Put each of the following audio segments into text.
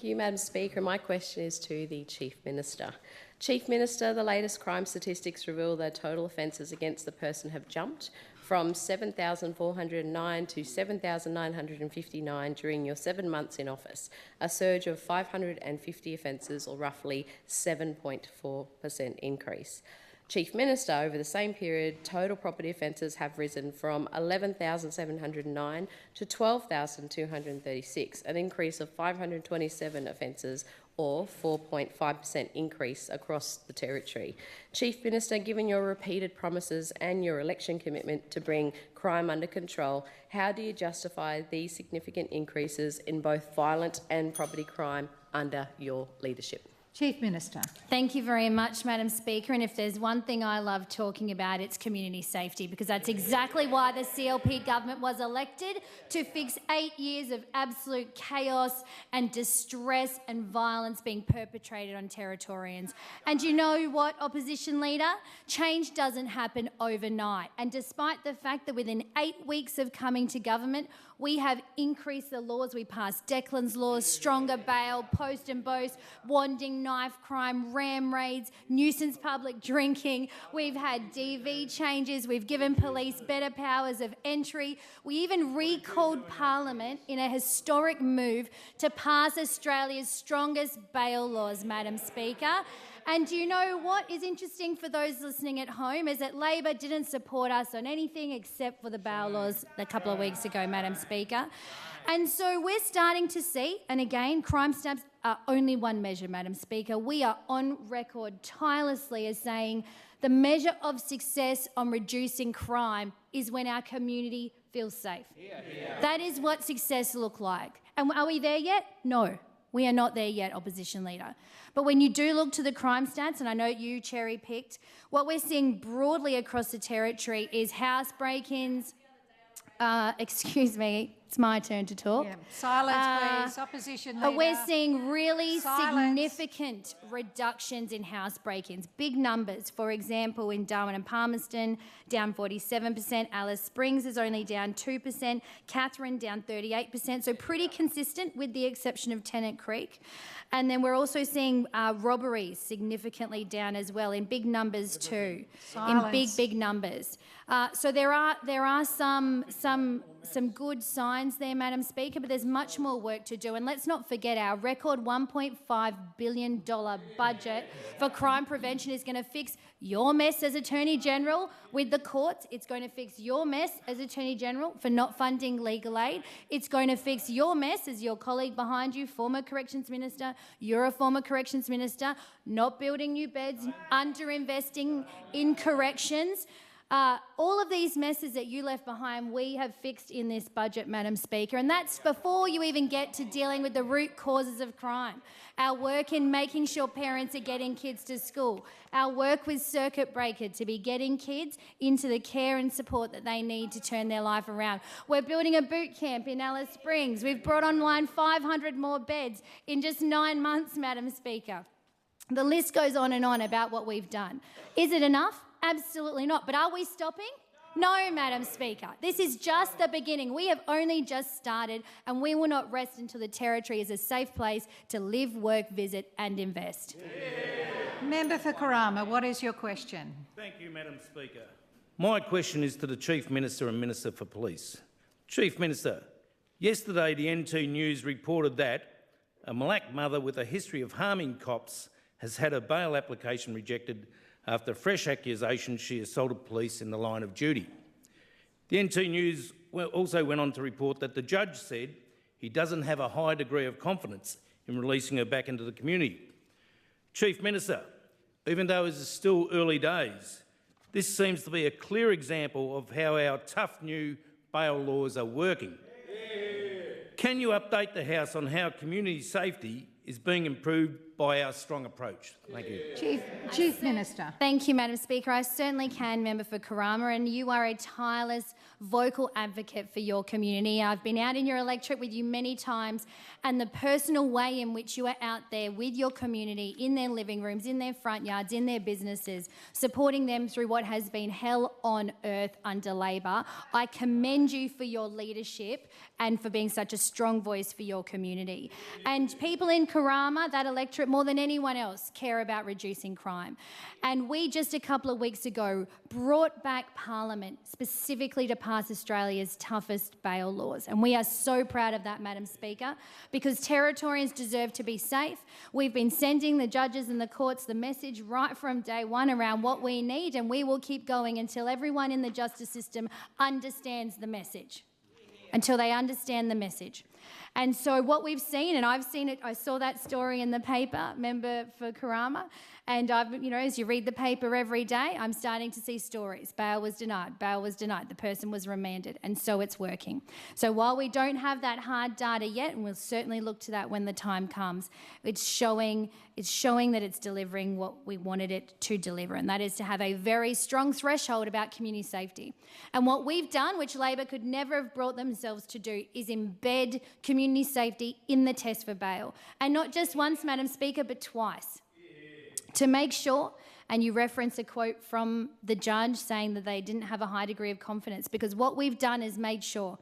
Thank you, Madam Speaker. My question is to the Chief Minister. Chief Minister, the latest crime statistics reveal that total offences against the person have jumped from 7,409 to 7,959 during your 7 months in office, a surge of 550 offences, or roughly 7.4% increase. Chief Minister, over the same period, total property offences have risen from 11,709 to 12,236, an increase of 527 offences, or 4.5% increase across the territory. Chief Minister, given your repeated promises and your election commitment to bring crime under control, how do you justify these significant increases in both violent and property crime under your leadership? Chief Minister. Thank you very much, Madam Speaker. And if there's one thing I love talking about, it's community safety, because that's exactly why the CLP government was elected, to fix 8 years of absolute chaos and distress and violence being perpetrated on Territorians. And you know what, Opposition Leader? Change doesn't happen overnight. And despite the fact that within 8 weeks of coming to government, we have increased the laws. We passed Declan's laws, stronger bail, post and boast, wanting knife crime, ram raids, nuisance public drinking. We've had DV changes. We've given police better powers of entry. We even recalled Parliament in a historic move to pass Australia's strongest bail laws, Madam Speaker. And do you know what is interesting for those listening at home is that Labor didn't support us on anything except for the bail laws a couple of weeks ago, Madam Speaker. And so we're starting to see, and again, crime stats are only one measure, Madam Speaker. We are on record tirelessly as saying the measure of success on reducing crime is when our community feels safe. That is what success looks like. And are we there yet? No. We are not there yet, Opposition Leader. But when you do look to the crime stats, and I know you cherry-picked, what we're seeing broadly across the territory is house break-ins. Excuse me, it's my turn to talk. Yeah. Silence, please. Opposition Leader. We're seeing really significant reductions in house break-ins. Big numbers. For example, in Darwin and Palmerston, down 47%. Alice Springs is only down 2%. Katherine down 38%. So pretty consistent with the exception of Tennant Creek. And then we're also seeing robberies significantly down as well, in big numbers too. Silence. In big numbers. So there are some good signs there, Madam Speaker, but there's much more work to do. And let's not forget our record $1.5 billion budget for crime prevention is going to fix your mess as Attorney General with the courts. It's going to fix your mess as Attorney General for not funding legal aid. It's going to fix your mess as your colleague behind you, former Corrections Minister. You're a former Corrections Minister, not building new beds, underinvesting in corrections. All of these messes that you left behind, we have fixed in this budget, Madam Speaker, and that's before you even get to dealing with the root causes of crime. Our work in making sure parents are getting kids to school. Our work with Circuit Breaker to be getting kids into the care and support that they need to turn their life around. We're building a boot camp in Alice Springs. We've brought online 500 more beds in just 9 months, Madam Speaker. The list goes on and on about what we've done. Is it enough? Absolutely not. But are we stopping? No, Madam Speaker. This is just the beginning. We have only just started, and we will not rest until the Territory is a safe place to live, work, visit and invest. Yeah. Member for Karama, what is your question? Thank you, Madam Speaker. My question is to the Chief Minister and Minister for Police. Chief Minister, yesterday the NT News reported that a black mother with a history of harming cops has had her bail application rejected after fresh accusations she assaulted police in the line of duty. The NT News also went on to report that the judge said he doesn't have a high degree of confidence in releasing her back into the community. Chief Minister, even though it is still early days, this seems to be a clear example of how our tough new bail laws are working. Can you update the House on how community safety is being improved by our strong approach? Thank you. Chief Minister. Thank you, Madam Speaker. I certainly can, Member for Karama, and you are a tireless, vocal advocate for your community. I've been out in your electorate with you many times, and the personal way in which you are out there with your community, in their living rooms, in their front yards, in their businesses, supporting them through what has been hell on earth under Labor. I commend you for your leadership and for being such a strong voice for your community. And people in Karama, that electorate, more than anyone else, care about reducing crime. And we just a couple of weeks ago brought back Parliament specifically to pass Australia's toughest bail laws. And we are so proud of that, Madam Speaker, because Territorians deserve to be safe. We've been sending the judges and the courts the message right from day one around what we need, and we will keep going until everyone in the justice system understands the message. Until they understand the message. And so what we've seen, and I've seen it, I saw that story in the paper, member for Karama, and as you read the paper every day, I'm starting to see stories. Bail was denied, the person was remanded, and so it's working. So while we don't have that hard data yet, and we'll certainly look to that when the time comes, it's showing that it's delivering what we wanted it to deliver, and that is to have a very strong threshold about community safety. And what we've done, which Labor could never have brought themselves to do, is embed community safety in the test for bail. And not just once, Madam Speaker, but twice. To make sure, and you reference a quote from the judge saying that they didn't have a high degree of confidence, because what we've done is made sure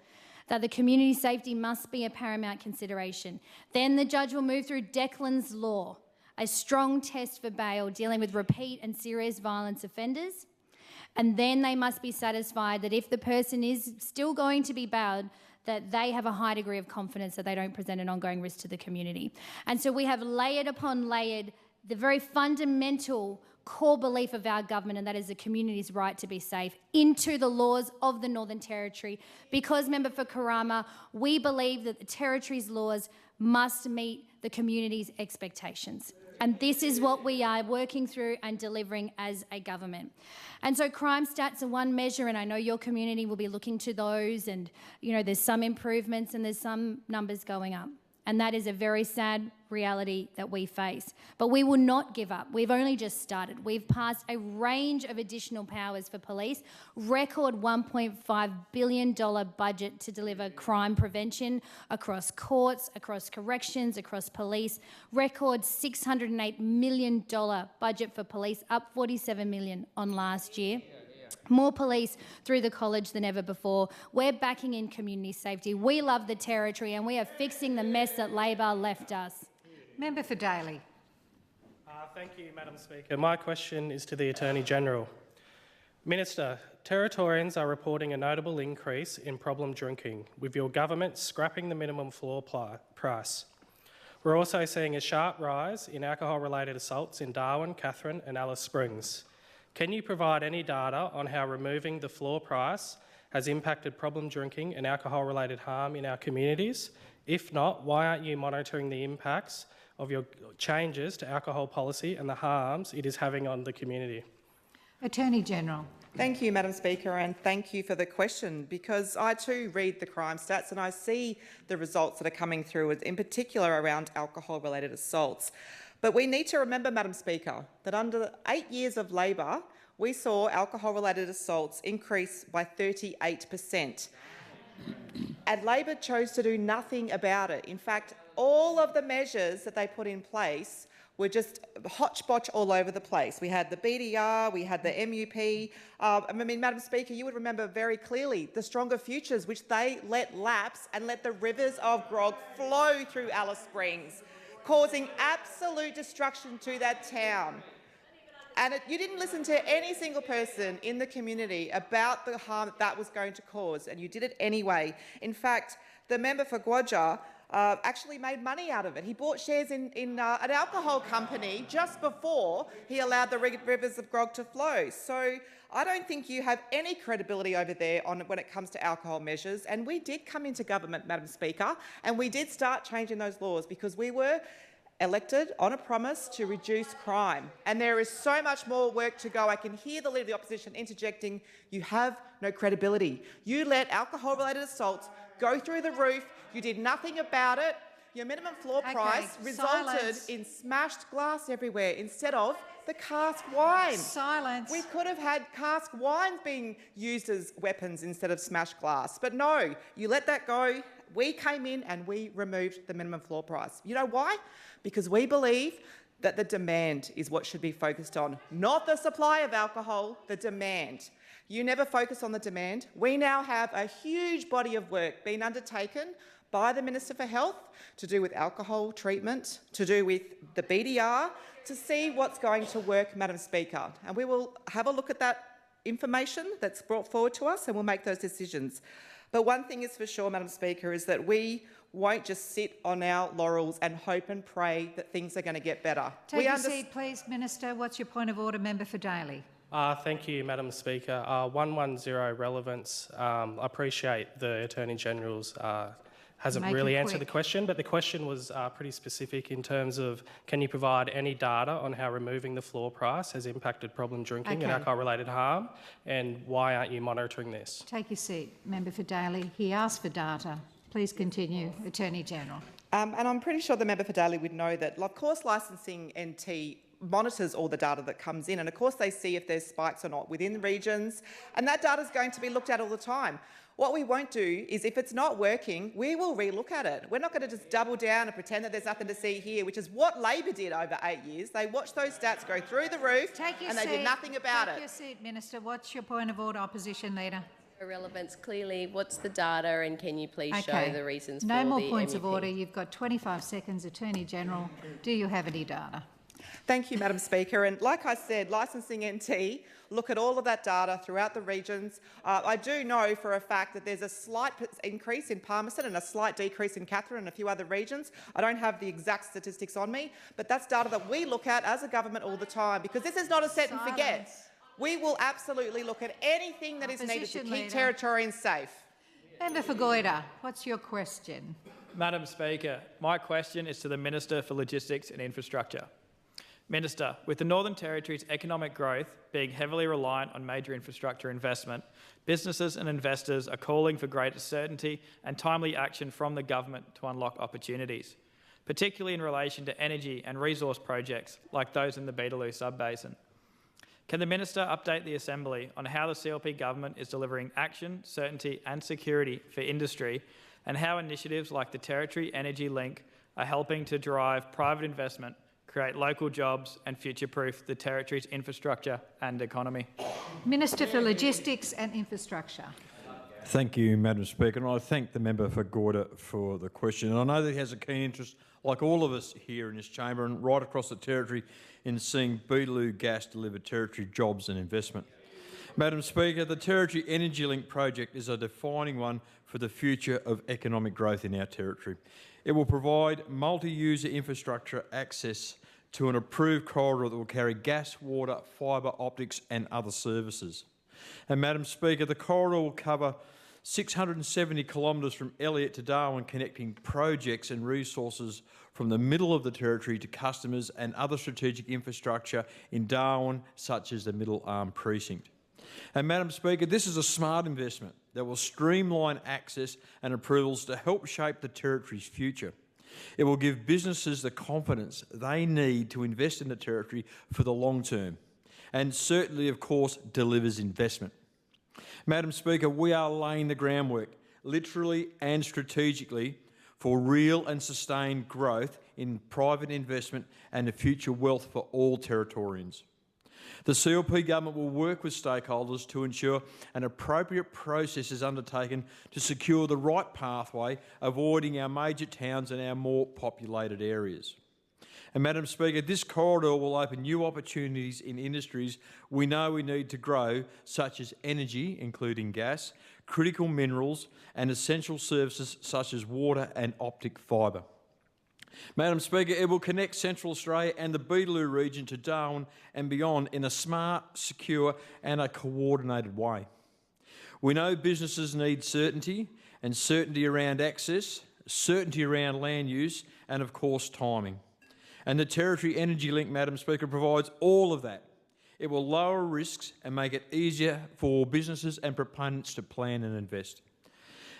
that the community safety must be a paramount consideration. Then the judge will move through Declan's Law, a strong test for bail dealing with repeat and serious violence offenders. And then they must be satisfied that if the person is still going to be bailed, that they have a high degree of confidence that they don't present an ongoing risk to the community. And so we have layered upon layered the very fundamental core belief of our government, and that is the community's right to be safe, into the laws of the Northern Territory. Because, Member for Karama, we believe that the Territory's laws must meet the community's expectations. And this is what we are working through and delivering as a government. And so crime stats are one measure, and I know your community will be looking to those, and there's some improvements and there's some numbers going up. And that is a very sad reality that we face. But we will not give up. We've only just started. We've passed a range of additional powers for police, record $1.5 billion budget to deliver crime prevention across courts, across corrections, across police, record $608 million budget for police, up $47 million on last year. More police through the college than ever before. We're backing in community safety. We love the Territory, and we are fixing the mess that Labor left us. Member for Daly. Thank you, Madam Speaker. My question is to the Attorney-General. Minister, Territorians are reporting a notable increase in problem drinking, with your government scrapping the minimum floor price. We're also seeing a sharp rise in alcohol-related assaults in Darwin, Katherine and Alice Springs. Can you provide any data on how removing the floor price has impacted problem drinking and alcohol-related harm in our communities? If not, why aren't you monitoring the impacts of your changes to alcohol policy and the harms it is having on the community? Attorney-General. Thank you, Madam Speaker, and thank you for the question, because I too read the crime stats and I see the results that are coming through, in particular around alcohol-related assaults. But we need to remember, Madam Speaker, that under 8 years of Labor, we saw alcohol-related assaults increase by 38%. And Labor chose to do nothing about it. In fact, all of the measures that they put in place were just hodgepodge all over the place. We had the BDR, we had the MUP. Madam Speaker, you would remember very clearly the Stronger Futures, which they let lapse and let the rivers of grog flow through Alice Springs, causing absolute destruction to that town. And you didn't listen to any single person in the community about the harm that was going to cause, and you did it anyway. In fact, the member for Gwadja actually made money out of it. He bought shares in an alcohol company just before he allowed the rivers of grog to flow. So I don't think you have any credibility over there when it comes to alcohol measures. And we did come into government, Madam Speaker, and we did start changing those laws because we were elected on a promise to reduce crime. And there is so much more work to go. I can hear the Leader of the Opposition interjecting, you have no credibility. You let alcohol-related assaults go through the roof. You did nothing about it. Your minimum floor price resulted in smashed glass everywhere instead of the cask wine. Silence. We could have had cask wines being used as weapons instead of smashed glass. But no, you let that go. We came in and we removed the minimum floor price. You know why? Because we believe that the demand is what should be focused on, not the supply of alcohol, the demand. You never focus on the demand. We now have a huge body of work being undertaken by the Minister for Health to do with alcohol treatment, to do with the BDR, to see what's going to work, Madam Speaker. And we will have a look at that information that's brought forward to us and we'll make those decisions. But one thing is for sure, Madam Speaker, is that we won't just sit on our laurels and hope and pray that things are going to get better. Take your seat, please, Minister. What's your point of order? Member for Daly. Thank you, Madam Speaker. 110 relevance. I appreciate the Attorney General's hasn't really answered the question, but the question was pretty specific in terms of can you provide any data on how removing the floor price has impacted problem drinking and alcohol-related harm, and why aren't you monitoring this? Take your seat, Member for Daly. He asked for data. Please continue, Attorney General. And I'm pretty sure the member for Daly would know that, of course, Licensing NT monitors all the data that comes in, and of course they see if there's spikes or not within the regions, and that data is going to be looked at all the time. What we won't do is, if it's not working, we will relook at it. We're not going to just double down and pretend that there's nothing to see here, which is what Labor did over 8 years. They watched those stats go through the roof and they did nothing about it. Take your seat, Minister. What's your point of order, Opposition Leader? Relevance, clearly, what's the data and can you please show the reasons for the No more points MEP? of order. You've got 25 seconds, Attorney General. Do you have any data? Thank you, Madam Speaker. And like I said, Licensing NT look at all of that data throughout the regions. I do know for a fact that there's a slight increase in Palmerston and a slight decrease in Katherine and a few other regions. I don't have the exact statistics on me, but that's data that we look at as a government all the time, because this is not a set and forget. We will absolutely look at anything that is needed to keep Territorians safe. Member for Goyder, what's your question? Madam Speaker, my question is to the Minister for Logistics and Infrastructure. Minister, with the Northern Territory's economic growth being heavily reliant on major infrastructure investment, businesses and investors are calling for greater certainty and timely action from the government to unlock opportunities, particularly in relation to energy and resource projects like those in the Beetaloo Sub-Basin. Can the Minister update the Assembly on how the CLP government is delivering action, certainty and security for industry, and how initiatives like the Territory Energy Link are helping to drive private investment, create local jobs and future-proof the Territory's infrastructure and economy? Minister for Logistics and Infrastructure. Thank you, Madam Speaker, and I thank the member for Goyder for the question. And I know that he has a keen interest, like all of us here in this chamber and right across the Territory, in seeing Beetaloo Gas deliver Territory jobs and investment. Madam Speaker, the Territory Energy Link project is a defining one for the future of economic growth in our Territory. It will provide multi-user infrastructure access to an approved corridor that will carry gas, water, fibre optics and other services. And Madam Speaker, the corridor will cover 670 kilometres from Elliott to Darwin, connecting projects and resources from the middle of the Territory to customers and other strategic infrastructure in Darwin, such as the Middle Arm Precinct. And Madam Speaker, this is a smart investment that will streamline access and approvals to help shape the Territory's future. It will give businesses the confidence they need to invest in the Territory for the long term, and certainly, of course, delivers investment. Madam Speaker, we are laying the groundwork, literally and strategically, for real and sustained growth in private investment and the future wealth for all Territorians. The CLP government will work with stakeholders to ensure an appropriate process is undertaken to secure the right pathway, avoiding our major towns and our more populated areas. And Madam Speaker, this corridor will open new opportunities in industries we know we need to grow, such as energy, including gas, critical minerals and essential services such as water and optic fibre. Madam Speaker, it will connect Central Australia and the Beetaloo region to Darwin and beyond in a smart, secure and a coordinated way. We know businesses need certainty, and certainty around access, certainty around land use and, of course, timing. And the Territory Energy Link, Madam Speaker, provides all of that. It will lower risks and make it easier for businesses and proponents to plan and invest.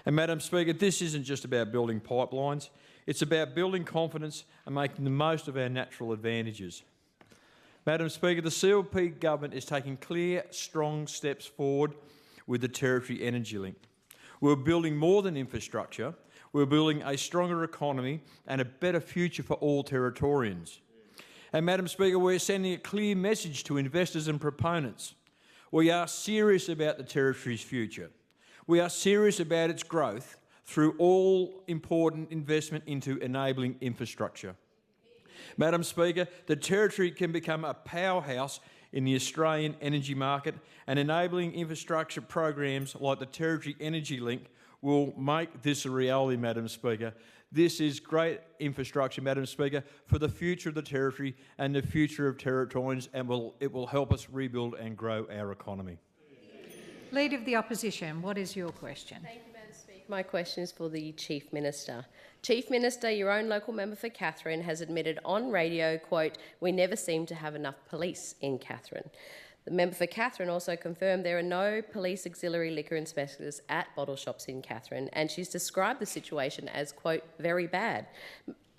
And Madam Speaker, this isn't just about building pipelines. It's about building confidence and making the most of our natural advantages. Madam Speaker, the CLP government is taking clear, strong steps forward with the Territory Energy Link. We're building more than infrastructure. We're building a stronger economy and a better future for all Territorians. And Madam Speaker, we're sending a clear message to investors and proponents. We are serious about the Territory's future. We are serious about its growth through all important investment into enabling infrastructure. Madam Speaker, the Territory can become a powerhouse in the Australian energy market, and enabling infrastructure programs like the Territory Energy Link will make this a reality, Madam Speaker. This is great infrastructure, Madam Speaker, for the future of the Territory and the future of Territorians, and it will help us rebuild and grow our economy. Leader of the Opposition, what is your question? Thank you, Madam Speaker. My question is for the Chief Minister. Chief Minister, your own local member for Katherine has admitted on radio, quote, "We never seem to have enough police in Katherine." The member for Katherine also confirmed there are no police auxiliary liquor inspectors at bottle shops in Katherine, and she's described the situation as, quote, "very bad."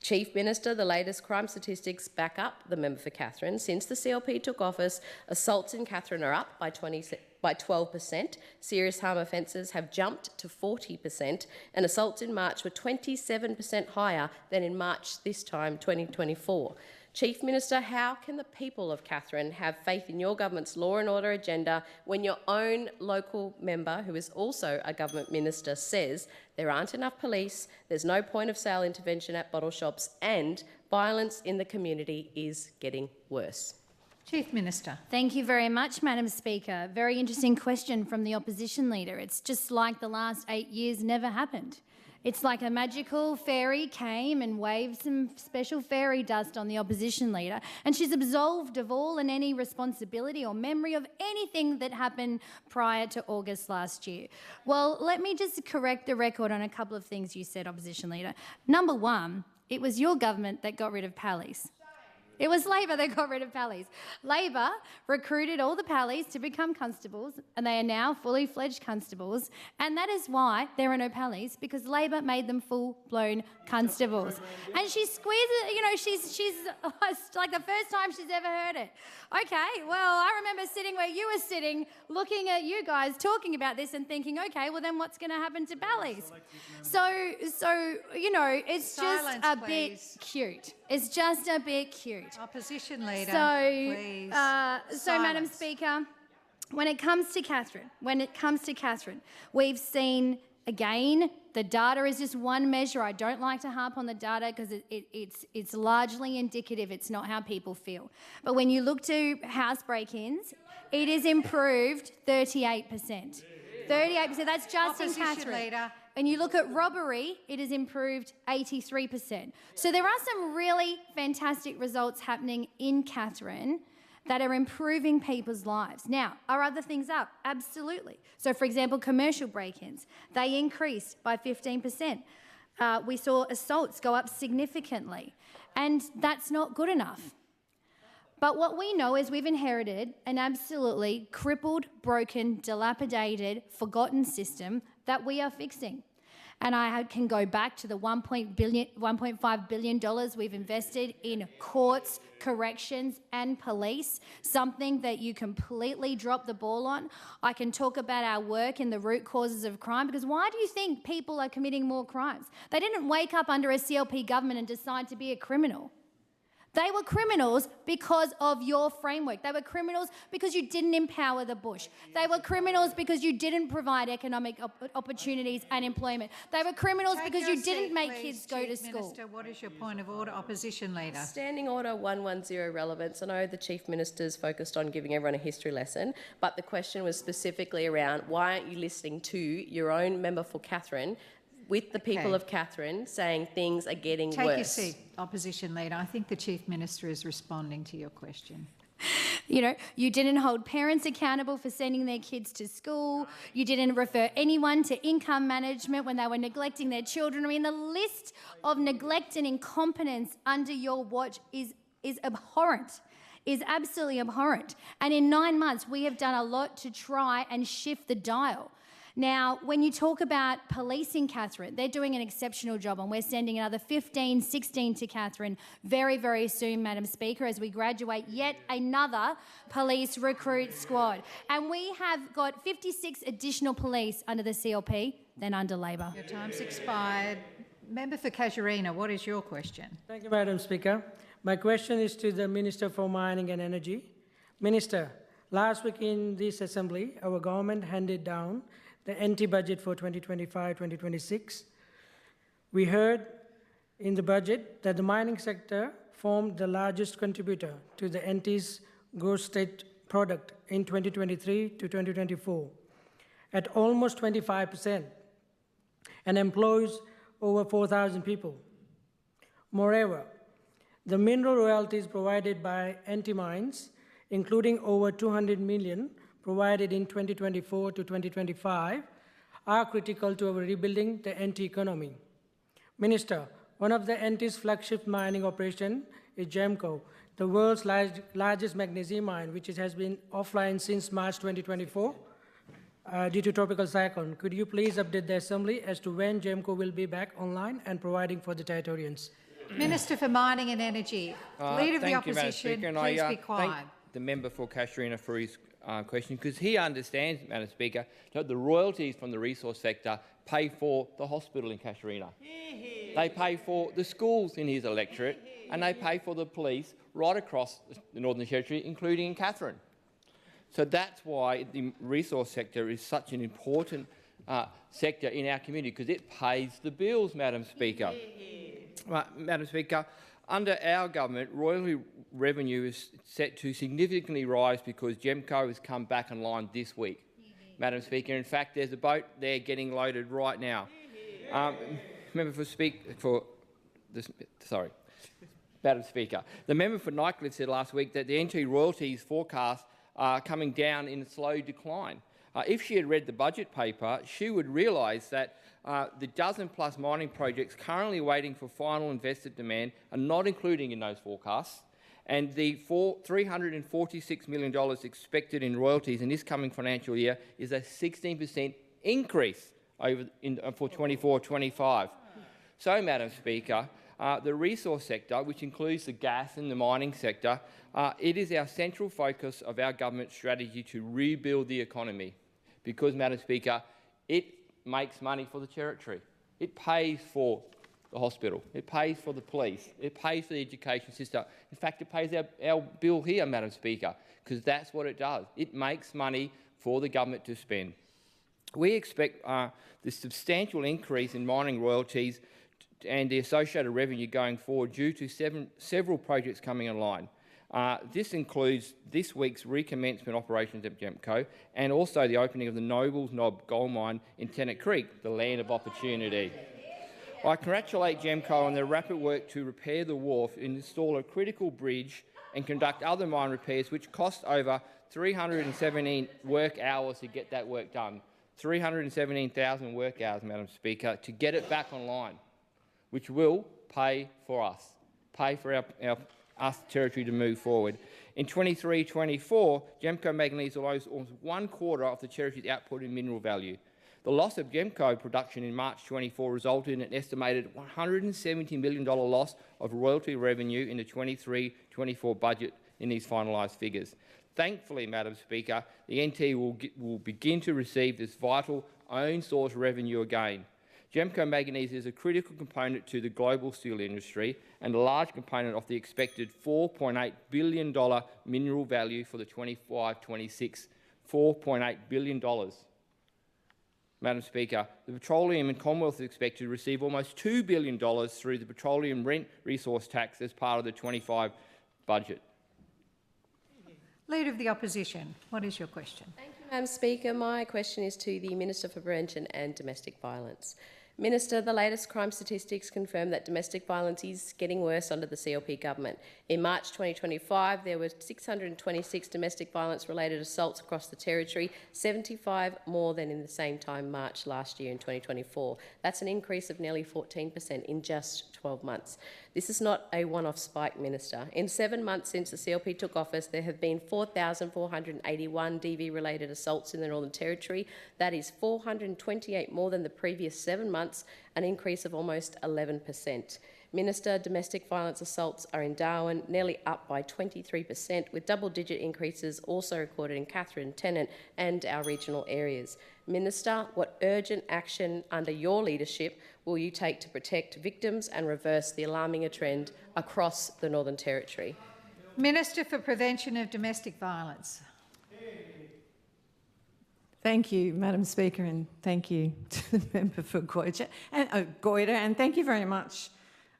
Chief Minister, the latest crime statistics back up the member for Katherine. Since the CLP took office, assaults in Katherine are up by 12%, serious harm offences have jumped to 40%, and assaults in March were 27% higher than in March this time, 2024. Chief Minister, how can the people of Katherine have faith in your government's law and order agenda when your own local member, who is also a government minister, says there aren't enough police, there's no point of sale intervention at bottle shops, and violence in the community is getting worse? Chief Minister. Thank you very much, Madam Speaker. Very interesting question from the opposition leader. It's just like the last 8 years never happened. It's like a magical fairy came and waved some special fairy dust on the opposition leader, and she's absolved of all and any responsibility or memory of anything that happened prior to August last year. Well, let me just correct the record on a couple of things you said, opposition leader. Number one, it was your government that got rid of Pallies. It was Labor that got rid of Pallies. Labor recruited all the Pallies to become constables, and they are now fully fledged constables. And that is why there are no Pallies, because Labor made them full-blown constables. And she squeezed it, you know, she's like the first time she's ever heard it. Okay, well, I remember sitting where you were sitting, looking at you guys talking about this and thinking, okay, well then what's going to happen to Pallies? So you know, it's just a bit cute. It's just a bit cute. Opposition Leader, So, please. Madam Speaker, when it comes to Katherine, we've seen, again, the data is just one measure. I don't like to harp on the data because it's largely indicative. It's not how people feel. But when you look to house break-ins, it is improved 38%. 38%, that's just in Katherine. Leader. When you look at robbery, it has improved 83%. So there are some really fantastic results happening in Katherine that are improving people's lives. Now, are other things up? Absolutely. So, for example, commercial break-ins, they increased by 15%. We saw assaults go up significantly, and that's not good enough. But what we know is we've inherited an absolutely crippled, broken, dilapidated, forgotten system that we are fixing. And I can go back to the $1.5 billion we've invested in courts, corrections and police, something that you completely dropped the ball on. I can talk about our work in the root causes of crime, because why do you think people are committing more crimes? They didn't wake up under a CLP government and decide to be a criminal. They were criminals because of your framework. They were criminals because you didn't empower the bush. They were criminals because you didn't provide economic opportunities and employment. They were criminals because you didn't make kids go to school. Minister, what is your point of order, Opposition Leader? Standing Order 110 relevance. I know the Chief Minister's focused on giving everyone a history lesson, but the question was specifically around why aren't you listening to your own member for Katherine with the people of Katherine saying things are getting worse? Take your seat, Opposition Leader. I think the Chief Minister is responding to your question. You know, you didn't hold parents accountable for sending their kids to school. You didn't refer anyone to income management when they were neglecting their children. I mean, the list of neglect and incompetence under your watch is abhorrent, is absolutely abhorrent. And in 9 months, we have done a lot to try and shift the dial. Now, when you talk about police in Katherine, they're doing an exceptional job, and we're sending another 15, 16 to Katherine very, very soon, Madam Speaker, as we graduate yet another police recruit squad. And we have got 56 additional police under the CLP than under Labor. Your time's expired. Member for Casuarina, what is your question? Thank you, Madam Speaker. My question is to the Minister for Mining and Energy. Minister, last week in this Assembly, our government handed down the NT budget for 2025-2026. We heard in the budget that the mining sector formed the largest contributor to the NT's gross state product in 2023 to 2024 at almost 25% and employs over 4,000 people. Moreover, the mineral royalties provided by NT Mines, including over 200 million provided in 2024 to 2025, are critical to our rebuilding the NT economy. Minister, one of the NT's flagship mining operation is GEMCO, the world's largest magnesium mine, which has been offline since March 2024 due to tropical cyclone. Could you please update the Assembly as to when GEMCO will be back online and providing for the Territorians? Minister for Mining and Energy. Leader of the Opposition, please be quiet. Thank the member for Casuarina for his question, because he understands, Madam Speaker, that the royalties from the resource sector pay for the hospital in Casuarina. They pay for the schools in his electorate, and they pay for the police right across the Northern Territory, including in Katherine. So that's why the resource sector is such an important sector in our community, because it pays the bills, Madam Speaker. Madam Speaker, under our government, royalty revenue is set to significantly rise because GEMCO has come back online this week. Madam Speaker, in fact, there's a boat there getting loaded right now. Member for Madam Speaker, the member for Nycliffe said last week that the NT royalties forecast are coming down in a slow decline. If she had read the budget paper, she would realise that the dozen-plus mining projects currently waiting for final investor demand are not including in those forecasts, and the $346 million expected in royalties in this coming financial year is a 16% increase for 24-25. So, Madam Speaker, the resource sector, which includes the gas and the mining sector, it is our central focus of our government strategy to rebuild the economy because, Madam Speaker, it makes money for the Territory. It pays for the hospital. It pays for the police. It pays for the education system. In fact, it pays our bill here, Madam Speaker, because that's what it does. It makes money for the government to spend. We expect the substantial increase in mining royalties and the associated revenue going forward due to several projects coming online. This includes this week's recommencement operations at GEMCO and also the opening of the Nobles Knob gold mine in Tennant Creek, the land of opportunity. I congratulate GEMCO on their rapid work to repair the wharf, install a critical bridge and conduct other mine repairs which cost over 317 work hours to get that work done. 317,000 work hours, Madam Speaker, to get it back online, which will pay for us, pay for us Territory to move forward. In 23-24, GEMCO Manganese lost almost 1/4 of the Territory's output in mineral value. The loss of GEMCO production in March 24 resulted in an estimated $170 million loss of royalty revenue in the 23-24 budget in these finalised figures. Thankfully, Madam Speaker, the NT will begin to receive this vital own source revenue again. GEMCO Manganese is a critical component to the global steel industry and a large component of the expected $4.8 billion mineral value for the 25-26, $4.8 billion. Madam Speaker, the Petroleum and Commonwealth is expected to receive almost $2 billion through the Petroleum Rent Resource Tax as part of the 25 budget. Leader of the Opposition, what is your question? Thank you, Madam Speaker. My question is to the Minister for Prevention and Domestic Violence. Minister, the latest crime statistics confirm that domestic violence is getting worse under the CLP government. In March 2025, there were 626 domestic violence-related assaults across the Territory, 75 more than in the same time March last year in 2024. That's an increase of nearly 14% in just 12 months. This is not a one-off spike, Minister. In 7 months since the CLP took office, there have been 4,481 DV-related assaults in the Northern Territory. That is 428 more than the previous 7 months, an increase of almost 11%. Minister, domestic violence assaults are in Darwin, nearly up by 23%, with double-digit increases also recorded in Katherine, Tennant and our regional areas. Minister, what urgent action under your leadership will you take to protect victims and reverse the alarming trend across the Northern Territory? Minister for Prevention of Domestic Violence. Thank you, Madam Speaker, and thank you to the member for Goyder, and thank you very much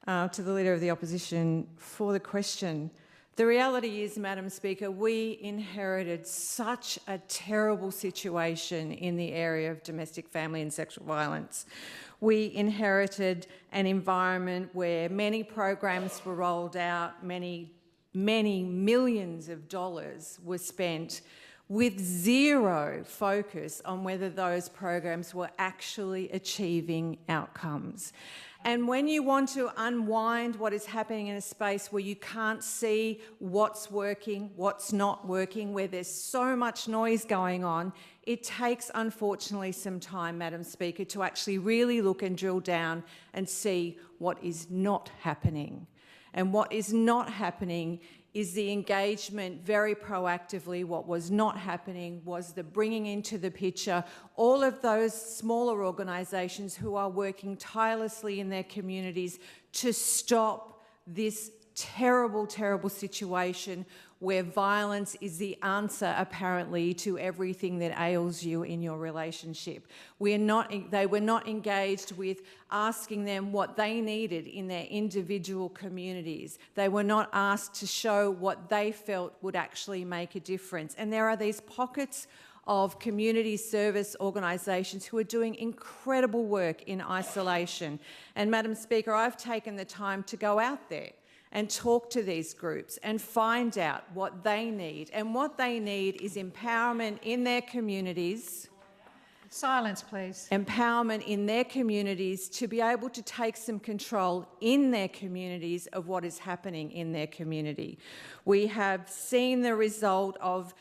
to the Leader of the Opposition for the question. The reality is, Madam Speaker, we inherited such a terrible situation in the area of domestic, family and sexual violence. We inherited an environment where many programs were rolled out, many millions of dollars were spent, with zero focus on whether those programs were actually achieving outcomes. And when you want to unwind what is happening in a space where you can't see what's working, what's not working, where there's so much noise going on, it takes, unfortunately, some time, Madam Speaker, to actually really look and drill down and see what is not happening. And what is not happening is the engagement very proactively. What was not happening was the bringing into the picture all of those smaller organisations who are working tirelessly in their communities to stop this terrible, terrible situation where violence is the answer, apparently, to everything that ails you in your relationship. They were not engaged with asking them what they needed in their individual communities. They were not asked to show what they felt would actually make a difference. And there are these pockets of community service organisations who are doing incredible work in isolation. And, Madam Speaker, I've taken the time to go out there and talk to these groups and find out what they need. And what they need is empowerment in their communities. Silence, please. Empowerment in their communities to be able to take some control in their communities of what is happening in their community. We have seen the result of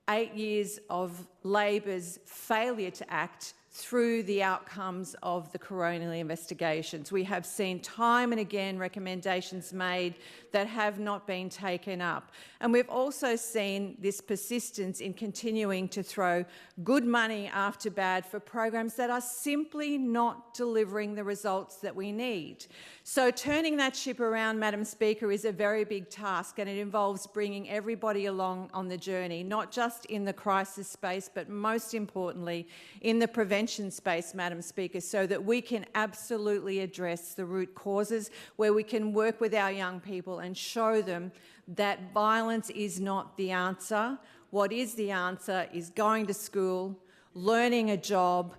8 years of Labor's failure to act through the outcomes of the coronial investigations. We have seen time and again recommendations made that have not been taken up. And we've also seen this persistence in continuing to throw good money after bad for programs that are simply not delivering the results that we need. So turning that ship around, Madam Speaker, is a very big task, and it involves bringing everybody along on the journey, not just in the crisis space, but most importantly in the prevention space, Madam Speaker, so that we can absolutely address the root causes, where we can work with our young people and show them that violence is not the answer. What is the answer is going to school, learning a job,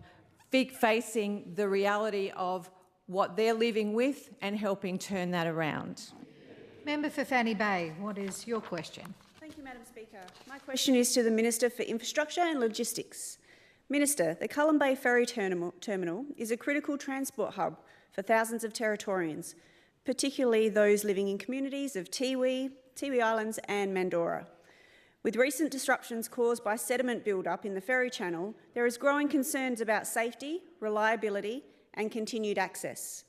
facing the reality of what they're living with and helping turn that around. Member for Fanny Bay, what is your question? Thank you, Madam Speaker. My question is to the Minister for Infrastructure and Logistics. Minister, the Cullen Bay Ferry Terminal is a critical transport hub for thousands of Territorians, particularly those living in communities of Tiwi Islands and Mandorah. With recent disruptions caused by sediment build-up in the ferry channel, there is growing concerns about safety, reliability and continued access.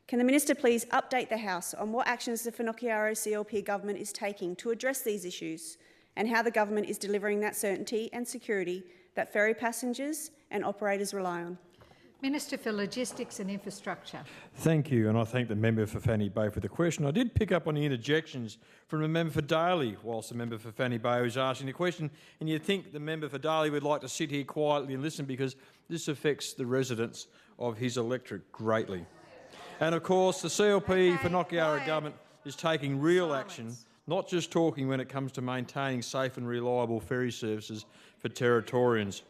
Can the Minister please update the House on what actions the Finocchiaro CLP government is taking to address these issues and how the government is delivering that certainty and security that ferry passengers and operators rely on? Minister for Logistics and Infrastructure. Thank you, and I thank the member for Fanny Bay for the question. I did pick up on the interjections from the member for Daly whilst the member for Fanny Bay was asking the question, and you'd think the member for Daly would like to sit here quietly and listen, because this affects the residents of his electorate greatly. And of course, the CLP Finocchiaro government is taking real action, not just talking, when it comes to maintaining safe and reliable ferry services for Territorians.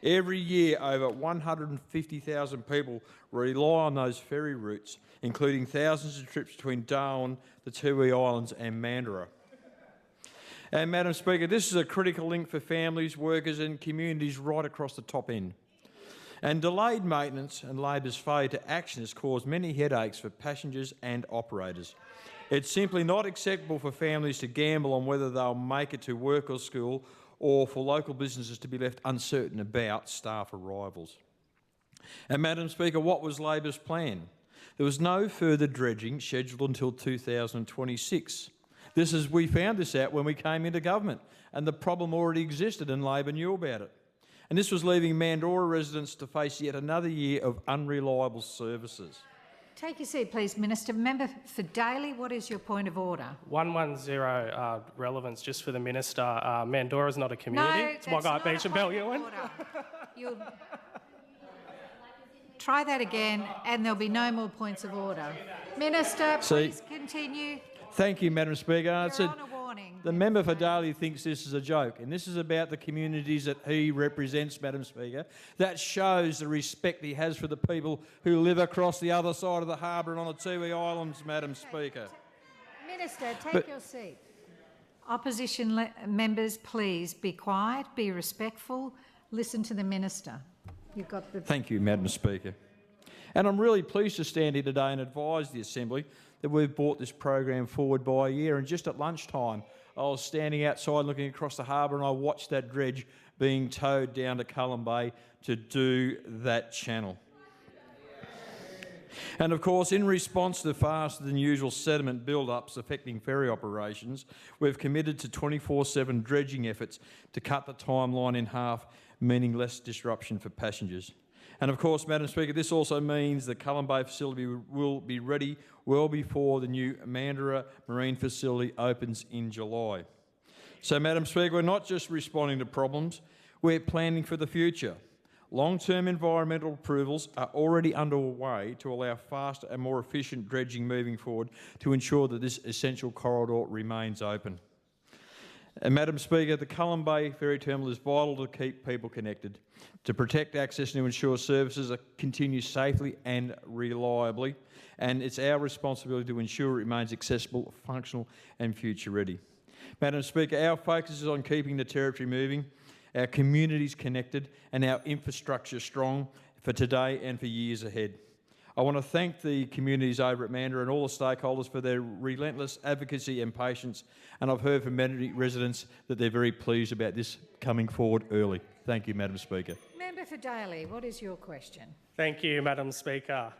Every year, over 150,000 people rely on those ferry routes, including thousands of trips between Darwin, the Tiwi Islands and Mandurah. And, Madam Speaker, this is a critical link for families, workers and communities right across the top end. And delayed maintenance and Labor's failure to action has caused many headaches for passengers and operators. It's simply not acceptable for families to gamble on whether they'll make it to work or school, or for local businesses to be left uncertain about staff arrivals. And, Madam Speaker, what was Labor's plan? There was no further dredging scheduled until 2026. We found this out when we came into government, and the problem already existed and Labor knew about it. And this was leaving Mandorah residents to face yet another year of unreliable services. Take your seat, please, Minister. Member for Daly, what is your point of order? 110 relevance just for the Minister. Mandorah is not a community. No, it's Wagga Beach and Belyuen. You'll try that again, and there'll be no more points of order. Minister, please continue. Thank you, Madam Speaker. You're on a warning. The member for Daly thinks this is a joke, and this is about the communities that he represents, Madam Speaker. That shows the respect he has for the people who live across the other side of the harbour and on the Tiwi Islands, Madam Speaker. Minister, take your seat. Opposition members, please be quiet, be respectful, listen to the minister. You've got the... Thank you, Madam Speaker. And I'm really pleased to stand here today and advise the Assembly that we've brought this program forward by a year. And just at lunchtime, I was standing outside looking across the harbour and I watched that dredge being towed down to Cullen Bay to do that channel. And of course, in response to faster than usual sediment build-ups affecting ferry operations, we've committed to 24/7 dredging efforts to cut the timeline in half, meaning less disruption for passengers. And of course, Madam Speaker, this also means the Cullen Bay facility will be ready well before the new Mandurah Marine facility opens in July. So, Madam Speaker, we're not just responding to problems, we're planning for the future. Long-term environmental approvals are already underway to allow faster and more efficient dredging moving forward to ensure that this essential corridor remains open. And Madam Speaker, the Cullen Bay Ferry Terminal is vital to keep people connected, to protect access and to ensure services continue safely and reliably, and it's our responsibility to ensure it remains accessible, functional and future ready. Madam Speaker, our focus is on keeping the territory moving, our communities connected and our infrastructure strong for today and for years ahead. I want to thank the communities over at Mandurah and all the stakeholders for their relentless advocacy and patience, and I've heard from many residents that they're very pleased about this coming forward early. Thank you, Madam Speaker. Member for Daly, what is your question? Thank you, Madam Speaker.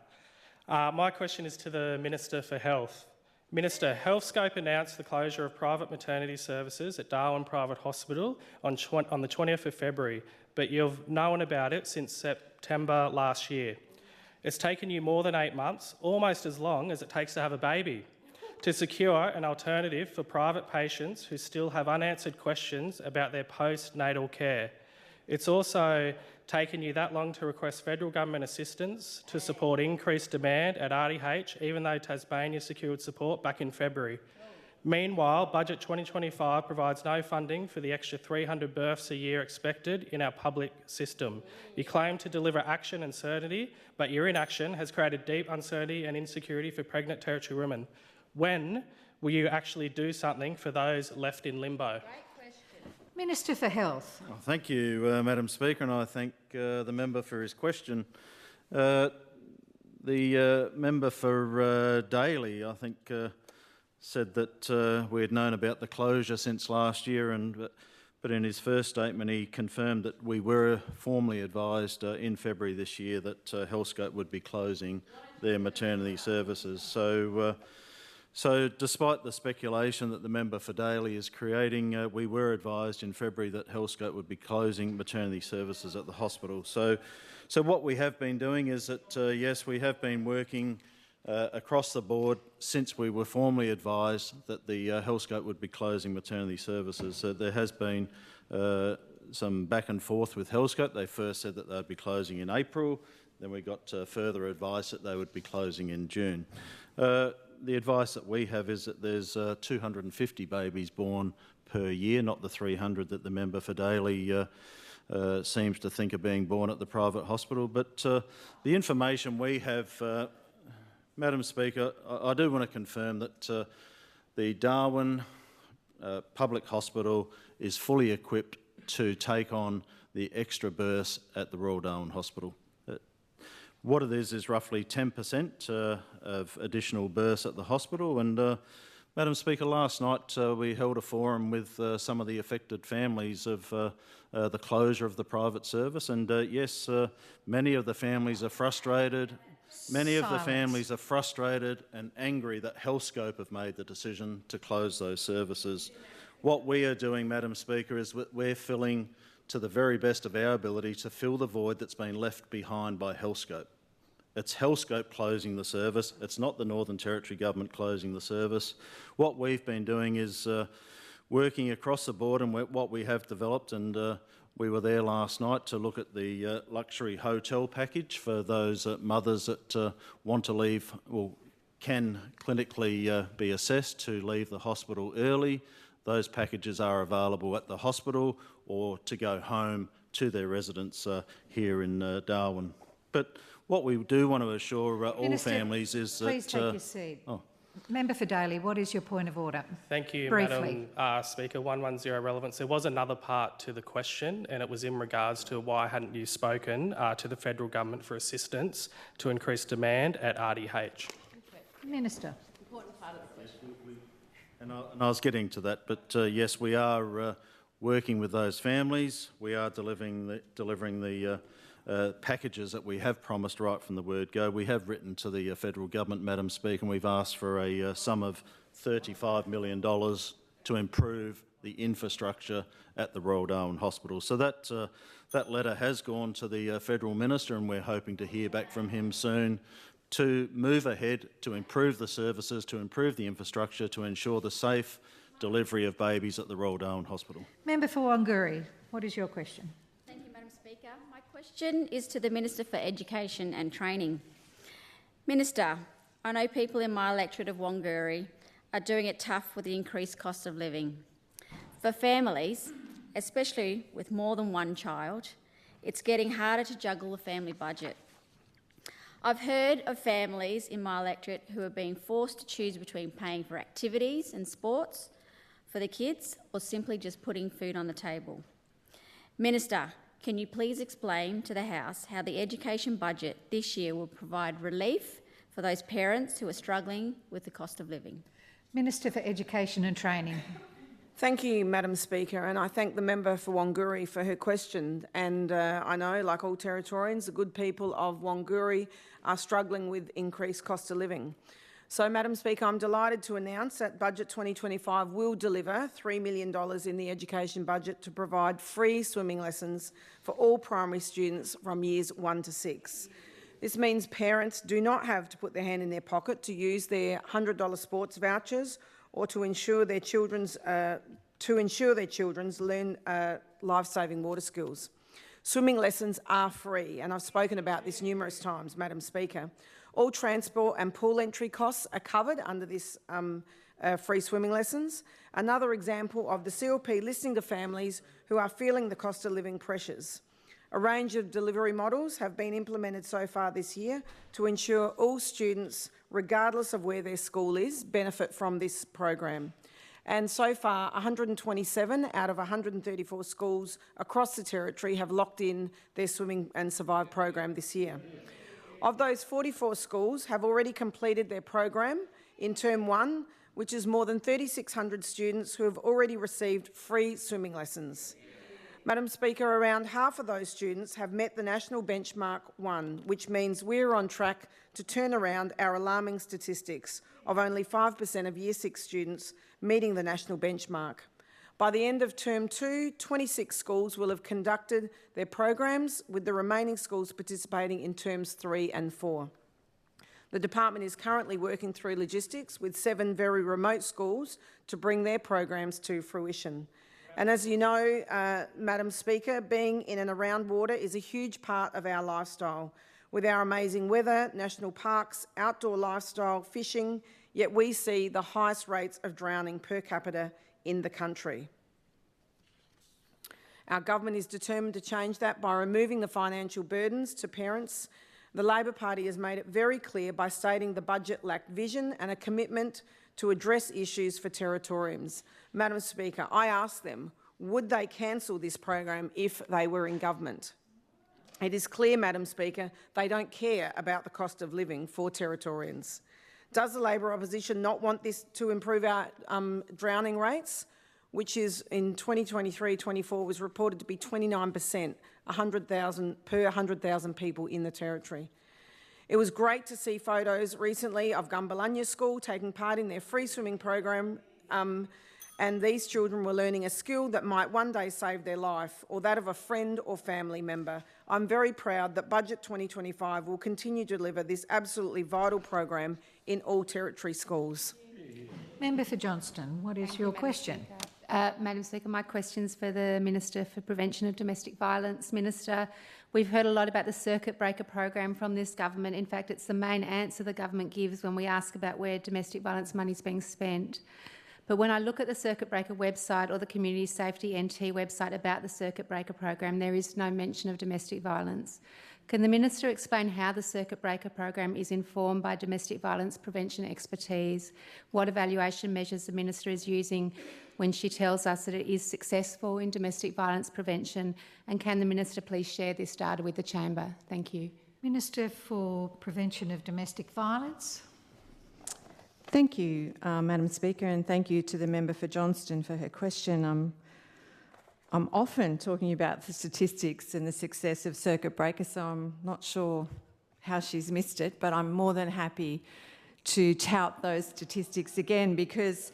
My question is to the Minister for Health. Minister, Healthscope announced the closure of private maternity services at Darwin Private Hospital on the 20th of February, but you've known about it since September last year. It's taken you more than 8 months, almost as long as it takes to have a baby, to secure an alternative for private patients who still have unanswered questions about their postnatal care. It's also taken you that long to request federal government assistance to support increased demand at RDH, even though Tasmania secured support back in February. Meanwhile, Budget 2025 provides no funding for the extra 300 births a year expected in our public system. You claim to deliver action and certainty, but your inaction has created deep uncertainty and insecurity for pregnant Territory women. When will you actually do something for those left in limbo? Minister for Health. Well, thank you, Madam Speaker, and I thank the member for his question. The member for Daly, I think, said that we had known about the closure since last year, but in his first statement he confirmed that we were formally advised in February this year that Healthscope would be closing their maternity services. So despite the speculation that the member for Daly is creating, we were advised in February that Healthscope would be closing maternity services at the hospital. So what we have been doing is that, yes, we have been working across the board since we were formally advised that the Healthscope would be closing maternity services. So there has been some back and forth with Healthscope. They first said that they'd be closing in April, then we got further advice that they would be closing in June. The advice that we have is that there's 250 babies born per year, not the 300 that the member for Daly seems to think are being born at the private hospital. But the information we have, Madam Speaker, I do want to confirm that the Darwin Public Hospital is fully equipped to take on the extra births at the Royal Darwin Hospital. What it is roughly 10% of additional births at the hospital. And Madam Speaker, last night we held a forum with some of the affected families of the closure of the private service. And yes, many of the families are frustrated. Many of the families are frustrated and angry that Healthscope have made the decision to close those services. What we are doing, Madam Speaker, is we're filling to the very best of our ability to fill the void that's been left behind by Healthscope. It's Healthscope closing the service. It's not the Northern Territory Government closing the service. What we've been doing is working across the board and what we have developed, and we were there last night to look at the luxury hotel package for those mothers that want to leave, or can clinically be assessed to leave the hospital early. Those packages are available at the hospital or to go home to their residents here in Darwin. But what we do want to assure all Minister, families is that... please take your seat. Member for Daly, what is your point of order? Thank you, Briefly. Madam Speaker. 110 relevance. There was another part to the question, and it was in regards to why hadn't you spoken to the federal government for assistance to increase demand at RDH? Minister. Important part of the question. And I was getting to that, but yes, we are working with those families. We are delivering the packages that we have promised right from the word go. We have written to the federal government, Madam Speaker, and we've asked for a sum of $35 million to improve the infrastructure at the Royal Darwin Hospital. So that letter has gone to the federal minister, and we're hoping to hear back from him soon to move ahead, to improve the services, to improve the infrastructure, to ensure the safe delivery of babies at the Royal Darwin Hospital. Member for Wanguri, what is your question? Thank you, Madam Speaker. My question is to the Minister for Education and Training. Minister, I know people in my electorate of Wanguri are doing it tough with the increased cost of living. For families, especially with more than one child, it's getting harder to juggle the family budget. I've heard of families in my electorate who are being forced to choose between paying for activities and sports for the kids or simply just putting food on the table. Minister, can you please explain to the House how the education budget this year will provide relief for those parents who are struggling with the cost of living? Minister for Education and Training. Thank you, Madam Speaker, and I thank the member for Wanguri for her question. And I know, like all Territorians, the good people of Wanguri are struggling with increased cost of living. So, Madam Speaker, I'm delighted to announce that Budget 2025 will deliver $3 million in the education budget to provide free swimming lessons for all primary students from years 1 to 6. This means parents do not have to put their hand in their pocket to use their $100 sports vouchers or to ensure their children's learn life-saving water skills. Swimming lessons are free, and I've spoken about this numerous times, Madam Speaker. All transport and pool entry costs are covered under this free swimming lessons. Another example of the CLP listening to families who are feeling the cost of living pressures. A range of delivery models have been implemented so far this year to ensure all students, regardless of where their school is, benefit from this program. And so far, 127 out of 134 schools across the Territory have locked in their Swimming and Survive program this year. Of those, 44 schools have already completed their program in Term 1, which is more than 3,600 students who have already received free swimming lessons. Madam Speaker, around half of those students have met the National Benchmark 1, which means we're on track to turn around our alarming statistics of only 5% of Year 6 students meeting the national benchmark. By the end of Term 2, 26 schools will have conducted their programs, with the remaining schools participating in Terms 3 and 4. The department is currently working through logistics with 7 very remote schools to bring their programs to fruition. And as you know, Madam Speaker, being in and around water is a huge part of our lifestyle. With our amazing weather, national parks, outdoor lifestyle, fishing, yet we see the highest rates of drowning per capita in the country. Our government is determined to change that by removing the financial burdens to parents. The Labor Party has made it very clear by stating the budget lacked vision and a commitment to address issues for Territorians. Madam Speaker, I asked them, would they cancel this program if they were in government? It is clear, Madam Speaker, they don't care about the cost of living for Territorians. Does the Labor opposition not want this to improve our drowning rates, which is in 2023-24 was reported to be 29%, 100,000 per 100,000 people in the Territory? It was great to see photos recently of Gumbalanya School taking part in their free swimming program, and these children were learning a skill that might one day save their life or that of a friend or family member. I'm very proud that Budget 2025 will continue to deliver this absolutely vital program in all Territory schools. Member for Johnston, what is your question? Madam Speaker, my question's for the Minister for Prevention of Domestic Violence. Minister, we've heard a lot about the circuit breaker program from this government. In fact, it's the main answer the government gives when we ask about where domestic violence money is being spent. But when I look at the circuit breaker website or the Community Safety NT website about the circuit breaker program, there is no mention of domestic violence. Can the Minister explain how the circuit breaker program is informed by domestic violence prevention expertise? What evaluation measures the Minister is using when she tells us that it is successful in domestic violence prevention? And can the Minister please share this data with the Chamber? Thank you. Minister for Prevention of Domestic Violence. Thank you, Madam Speaker, and thank you to the member for Johnston for her question. I'm often talking about the statistics and the success of circuit breaker, so I'm not sure how she's missed it, but I'm more than happy to tout those statistics again, because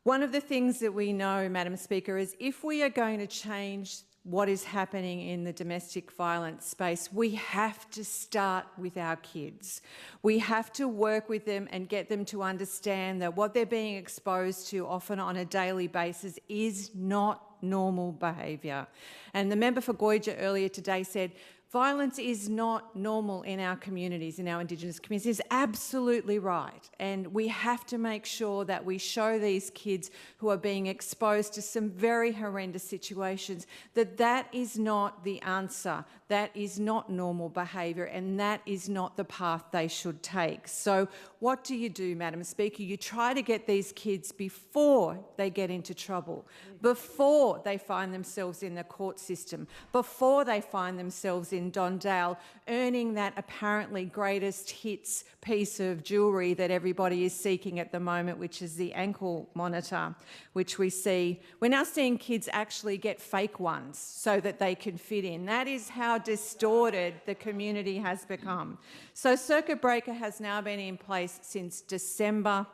one of the things that we know, Madam Speaker, is if we are going to change what is happening in the domestic violence space, we have to start with our kids. We have to work with them and get them to understand that what they're being exposed to often on a daily basis is not normal behaviour. And the member for Goyja earlier today said, violence is not normal in our communities, in our Indigenous communities. Is absolutely right. And we have to make sure that we show these kids who are being exposed to some very horrendous situations that that is not the answer. That is not normal behaviour, and that is not the path they should take. So what do, Madam Speaker? You try to get these kids before they get into trouble, before they find themselves in the court system, before they find themselves in Don Dale, earning that apparently greatest hits piece of jewellery that everybody is seeking at the moment, which is the ankle monitor, which we see. We're now seeing kids actually get fake ones so that they can fit in. That is how distorted the community has become. So circuit breaker has now been in place since December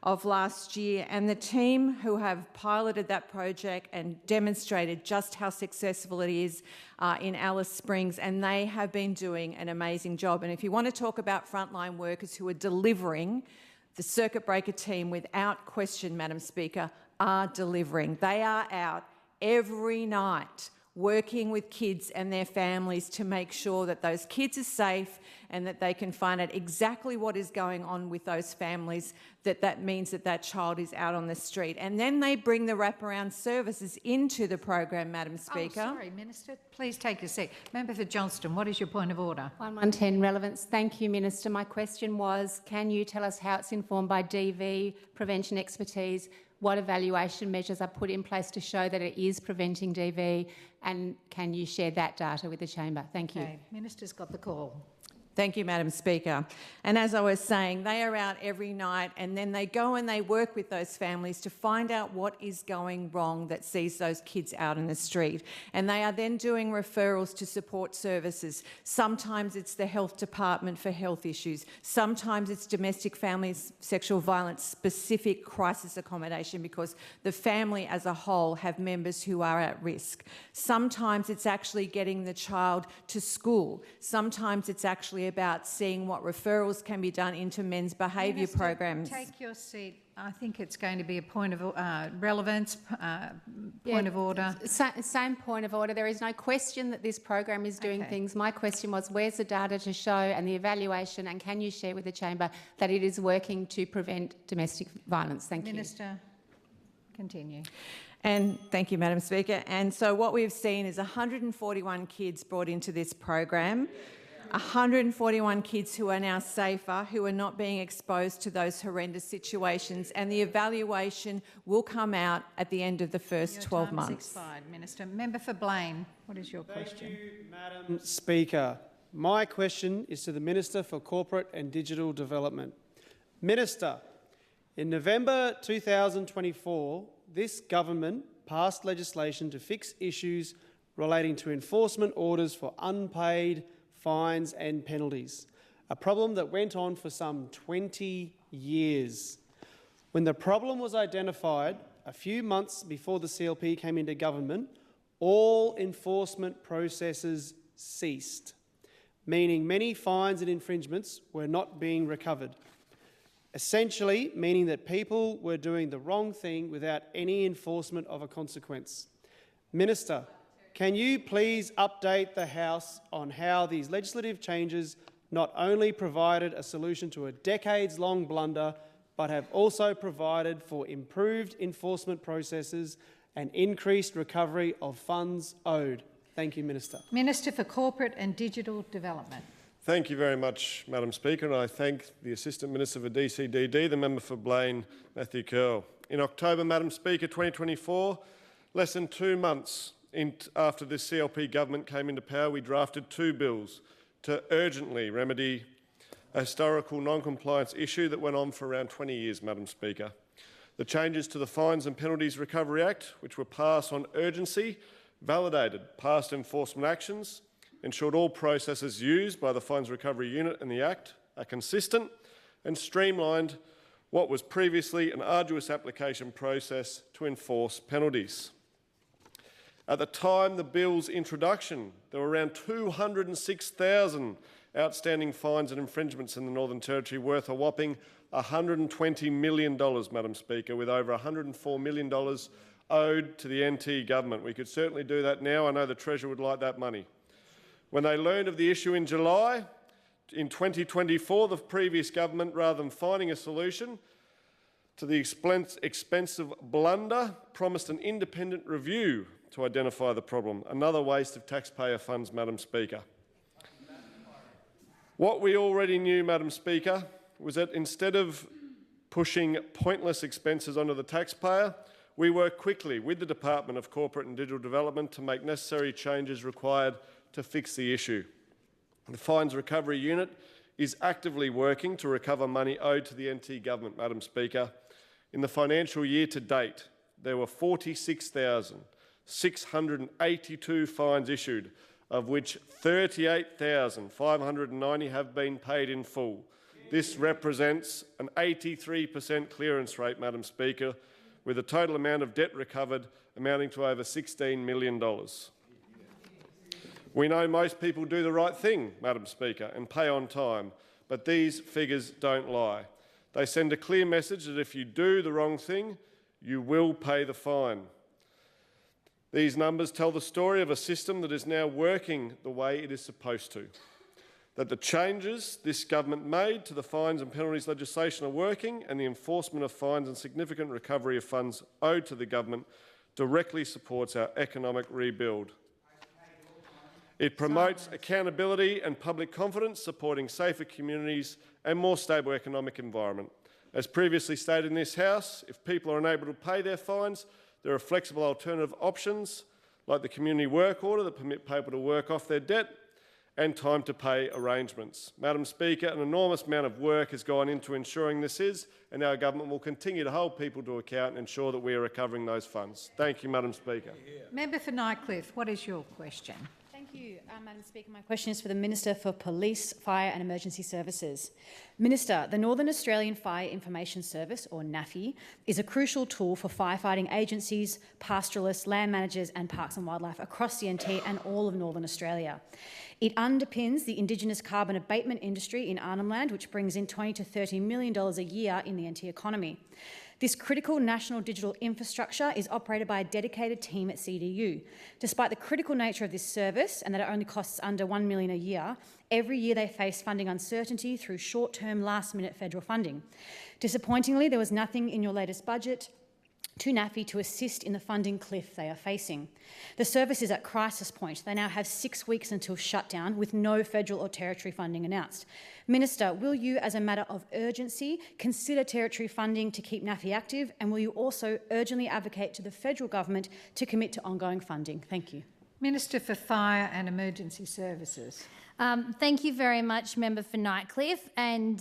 of last year, and the team who have piloted that project and demonstrated just how successful it is in Alice Springs, and they have been doing an amazing job. And if you want to talk about frontline workers who are delivering, the circuit breaker team, without question, Madam Speaker, are delivering. They are out every night working with kids and their families to make sure that those kids are safe and that they can find out exactly what is going on with those families, that means that that child is out on the street. And then they bring the wraparound services into the program, Madam Speaker. Oh, sorry, Minister. Please take a seat. Member for Johnston, what is your point of order? 1110 relevance. Thank you, Minister. My question was, can you tell us how it's informed by DV prevention expertise? What evaluation measures are put in place to show that it is preventing DV, and can you share that data with the Chamber? Thank you. Okay, Minister's got the call. Thank you, Madam Speaker. And as I was saying, they are out every night, and then they go and they work with those families to find out what is going wrong that sees those kids out in the street. And they are then doing referrals to support services. Sometimes it's the health department for health issues. Sometimes it's domestic family sexual violence specific crisis accommodation because the family as a whole have members who are at risk. Sometimes it's actually getting the child to school. Sometimes it's actually about seeing what referrals can be done into men's behaviour programs. Take your seat. I think it's going to be a point of relevance, point of order. Same point of order. There is no question that this program is doing things. My question was, where's the data to show and the evaluation, and can you share with the Chamber that it is working to prevent domestic violence? Thank you. Minister, continue. And thank you, Madam Speaker. And so what we've seen is 141 kids brought into this program. 141 kids who are now safer, who are not being exposed to those horrendous situations, and the evaluation will come out at the end of the first 12 months. Expired, Minister. Member for Blaine, what is your question? Thank you, Madam Speaker. My question is to the Minister for Corporate and Digital Development. Minister, in November 2024, this government passed legislation to fix issues relating to enforcement orders for unpaid fines and penalties, a problem that went on for some 20 years. When the problem was identified a few months before the CLP came into government, all enforcement processes ceased, meaning many fines and infringements were not being recovered. essentially meaning that people were doing the wrong thing without any enforcement of a consequence. Minister, can you please update the House on how these legislative changes not only provided a solution to a decades-long blunder, but have also provided for improved enforcement processes and increased recovery of funds owed? Thank you, Minister. Minister for Corporate and Digital Development. Thank you very much, Madam Speaker, and I thank the Assistant Minister for DCDD, the member for Blaine, Matthew Curl. In October, Madam Speaker, 2024, less than 2 months after this CLP government came into power, we drafted 2 bills to urgently remedy a historical non-compliance issue that went on for around 20 years, Madam Speaker. The changes to the Fines and Penalties Recovery Act, which were passed on urgency, validated past enforcement actions, ensured all processes used by the Fines Recovery Unit and the Act are consistent, and streamlined what was previously an arduous application process to enforce penalties. At the time of the bill's introduction, there were around 206,000 outstanding fines and infringements in the Northern Territory, worth a whopping $120 million, Madam Speaker, with over $104 million owed to the NT government. We could certainly do that now. I know the Treasurer would like that money. When they learned of the issue in July, in 2024, the previous government, rather than finding a solution to the expensive blunder, promised an independent review to identify the problem. Another waste of taxpayer funds, Madam Speaker. What we already knew, Madam Speaker, was that instead of pushing pointless expenses onto the taxpayer, we worked quickly with the Department of Corporate and Digital Development to make necessary changes required to fix the issue. The Fines Recovery Unit is actively working to recover money owed to the NT government, Madam Speaker. In the financial year to date, there were 46,682 fines issued, of which 38,590 have been paid in full. This represents an 83% clearance rate, Madam Speaker, with a total amount of debt recovered amounting to over $16 million. We know most people do the right thing, Madam Speaker, and pay on time, but these figures don't lie. They send a clear message that if you do the wrong thing, you will pay the fine. These numbers tell the story of a system that is now working the way it is supposed to. That the changes this government made to the fines and penalties legislation are working, and the enforcement of fines and significant recovery of funds owed to the government directly supports our economic rebuild. It promotes accountability and public confidence, supporting safer communities and more stable economic environment. As previously stated in this House, if people are unable to pay their fines, there are flexible alternative options like the community work order that permit people to work off their debt, and time to pay arrangements. Madam Speaker, an enormous amount of work has gone into ensuring this is, and our government will continue to hold people to account and ensure that we are recovering those funds. Thank you, Madam Speaker. Member for Nightcliff, what is your question? Thank you, Madam Speaker. My question is for the Minister for Police, Fire and Emergency Services. Minister, the Northern Australian Fire Information Service, or NAFI, is a crucial tool for firefighting agencies, pastoralists, land managers and parks and wildlife across the NT and all of Northern Australia. It underpins the Indigenous carbon abatement industry in Arnhem Land, which brings in $20 to $30 million a year in the NT economy. This critical national digital infrastructure is operated by a dedicated team at CDU. Despite the critical nature of this service and that it only costs under $1 million a year, every year they face funding uncertainty through short-term, last-minute federal funding. Disappointingly, there was nothing in your latest budget to NAFI to assist in the funding cliff they are facing. The service is at crisis point. They now have 6 weeks until shutdown with no federal or territory funding announced. Minister, will you, as a matter of urgency, consider territory funding to keep NAFI active, and will you also urgently advocate to the federal government to commit to ongoing funding? Thank you. Minister for Fire and Emergency Services. Thank you very much, Member for Nightcliff. And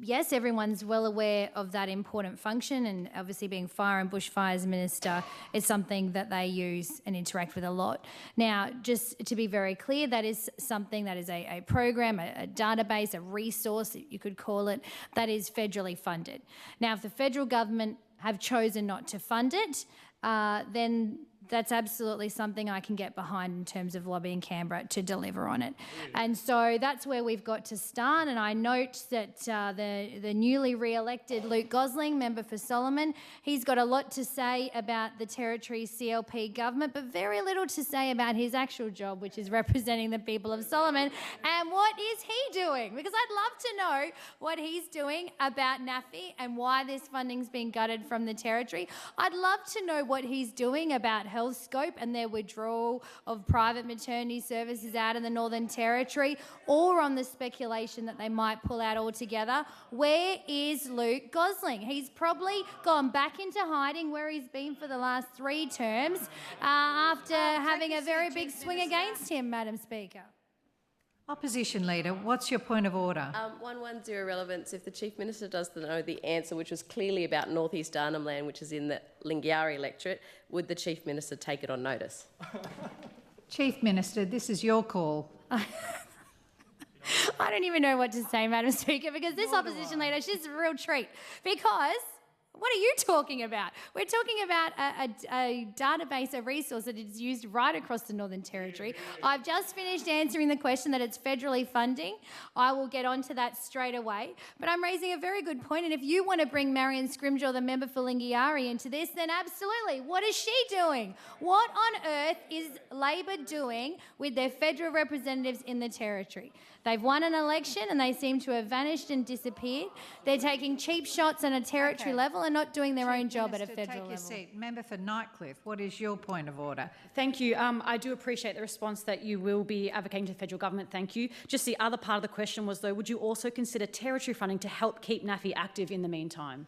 yes, everyone's well aware of that important function, and obviously being Fire and Bushfires Minister is something that they use and interact with a lot. Now, just to be very clear, that is something that is a program, a database, a resource, you could call it, that is federally funded. Now, if the federal government have chosen not to fund it, then that's absolutely something I can get behind in terms of lobbying Canberra to deliver on it. And so that's where we've got to start. And I note that the newly re-elected Luke Gosling, member for Solomon, he's got a lot to say about the Territory's CLP government, but very little to say about his actual job, which is representing the people of Solomon. And what is he doing? Because I'd love to know what he's doing about NAFI and why this funding's been gutted from the Territory. I'd love to know what he's doing about Healthscope and their withdrawal of private maternity services out in the Northern Territory, or on the speculation that they might pull out altogether. Where is Luke Gosling? He's probably gone back into hiding where he's been for the last 3 terms after having a very big swing against him, Madam Speaker. Opposition Leader, what's your point of order? 110 relevance. If the Chief Minister doesn't know the answer, which was clearly about North East Arnhem Land, which is in the Lingiari electorate, would the Chief Minister take it on notice? Chief Minister, this is your call. I don't even know what to say, Madam Speaker, because this opposition leader, she's a real treat. Because what are you talking about? We're talking about a database, a resource that is used right across the Northern Territory. I've just finished answering the question that it's federally funding. I will get onto that straight away. But I'm raising a very good point, and if you want to bring Marion Scrimgeour, the member for Lingiari, into this, then absolutely. What is she doing? What on earth is Labor doing with their federal representatives in the Territory? They've won an election and they seem to have vanished and disappeared. They're taking cheap shots on a territory level and not doing their own job at a federal level. Take your seat. Member for Nightcliff, what is your point of order? Thank you. I do appreciate the response that you will be advocating to the federal government. Thank you. Just the other part of the question was, though, would you also consider territory funding to help keep NAFI active in the meantime?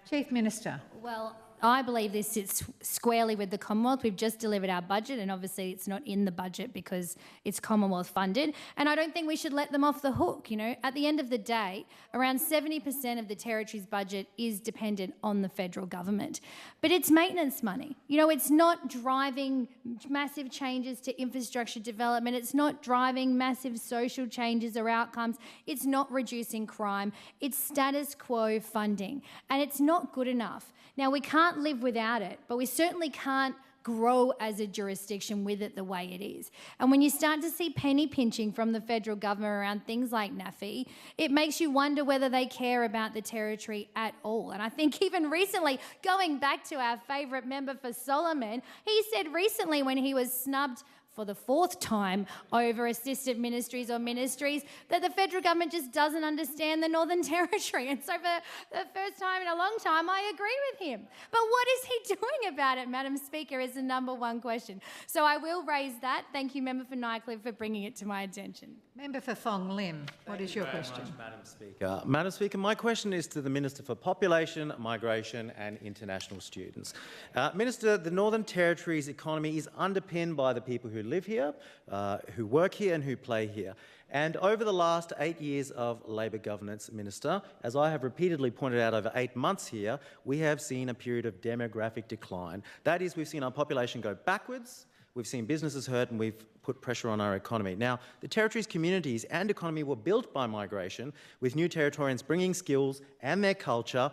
Chief Minister. Well, I believe this sits squarely with the Commonwealth. We've just delivered our budget, and obviously it's not in the budget because it's Commonwealth funded. And I don't think we should let them off the hook. You know, at the end of the day, around 70% of the Territory's budget is dependent on the federal government. But it's maintenance money. You know, it's not driving massive changes to infrastructure development. It's not driving massive social changes or outcomes. It's not reducing crime. It's status quo funding, and it's not good enough. Now, we can't live without it, but we certainly can't grow as a jurisdiction with it the way it is. And when you start to see penny pinching from the federal government around things like NAFI, it makes you wonder whether they care about the Territory at all. And I think even recently, going back to our favourite member for Solomon, he said recently when he was snubbed for the 4th time over assistant ministries or ministries, that the federal government just doesn't understand the Northern Territory. And so for the first time in a long time, I agree with him. But what is he doing about it, Madam Speaker, is the #1 question. So I will raise that. Thank you, Member for Nightcliff, for bringing it to my attention. Member for Thong Lim, what is your question? Madam Speaker. Madam Speaker, my question is to the Minister for Population, Migration and International Students. Minister, the Northern Territory's economy is underpinned by the people who live here, who work here and who play here. And over the last 8 years of Labor governance, Minister, as I have repeatedly pointed out over 8 months here, we have seen a period of demographic decline. That is, we've seen our population go backwards, we've seen businesses hurt, and we've put pressure on our economy. Now, the Territory's communities and economy were built by migration, with new Territorians bringing skills and their culture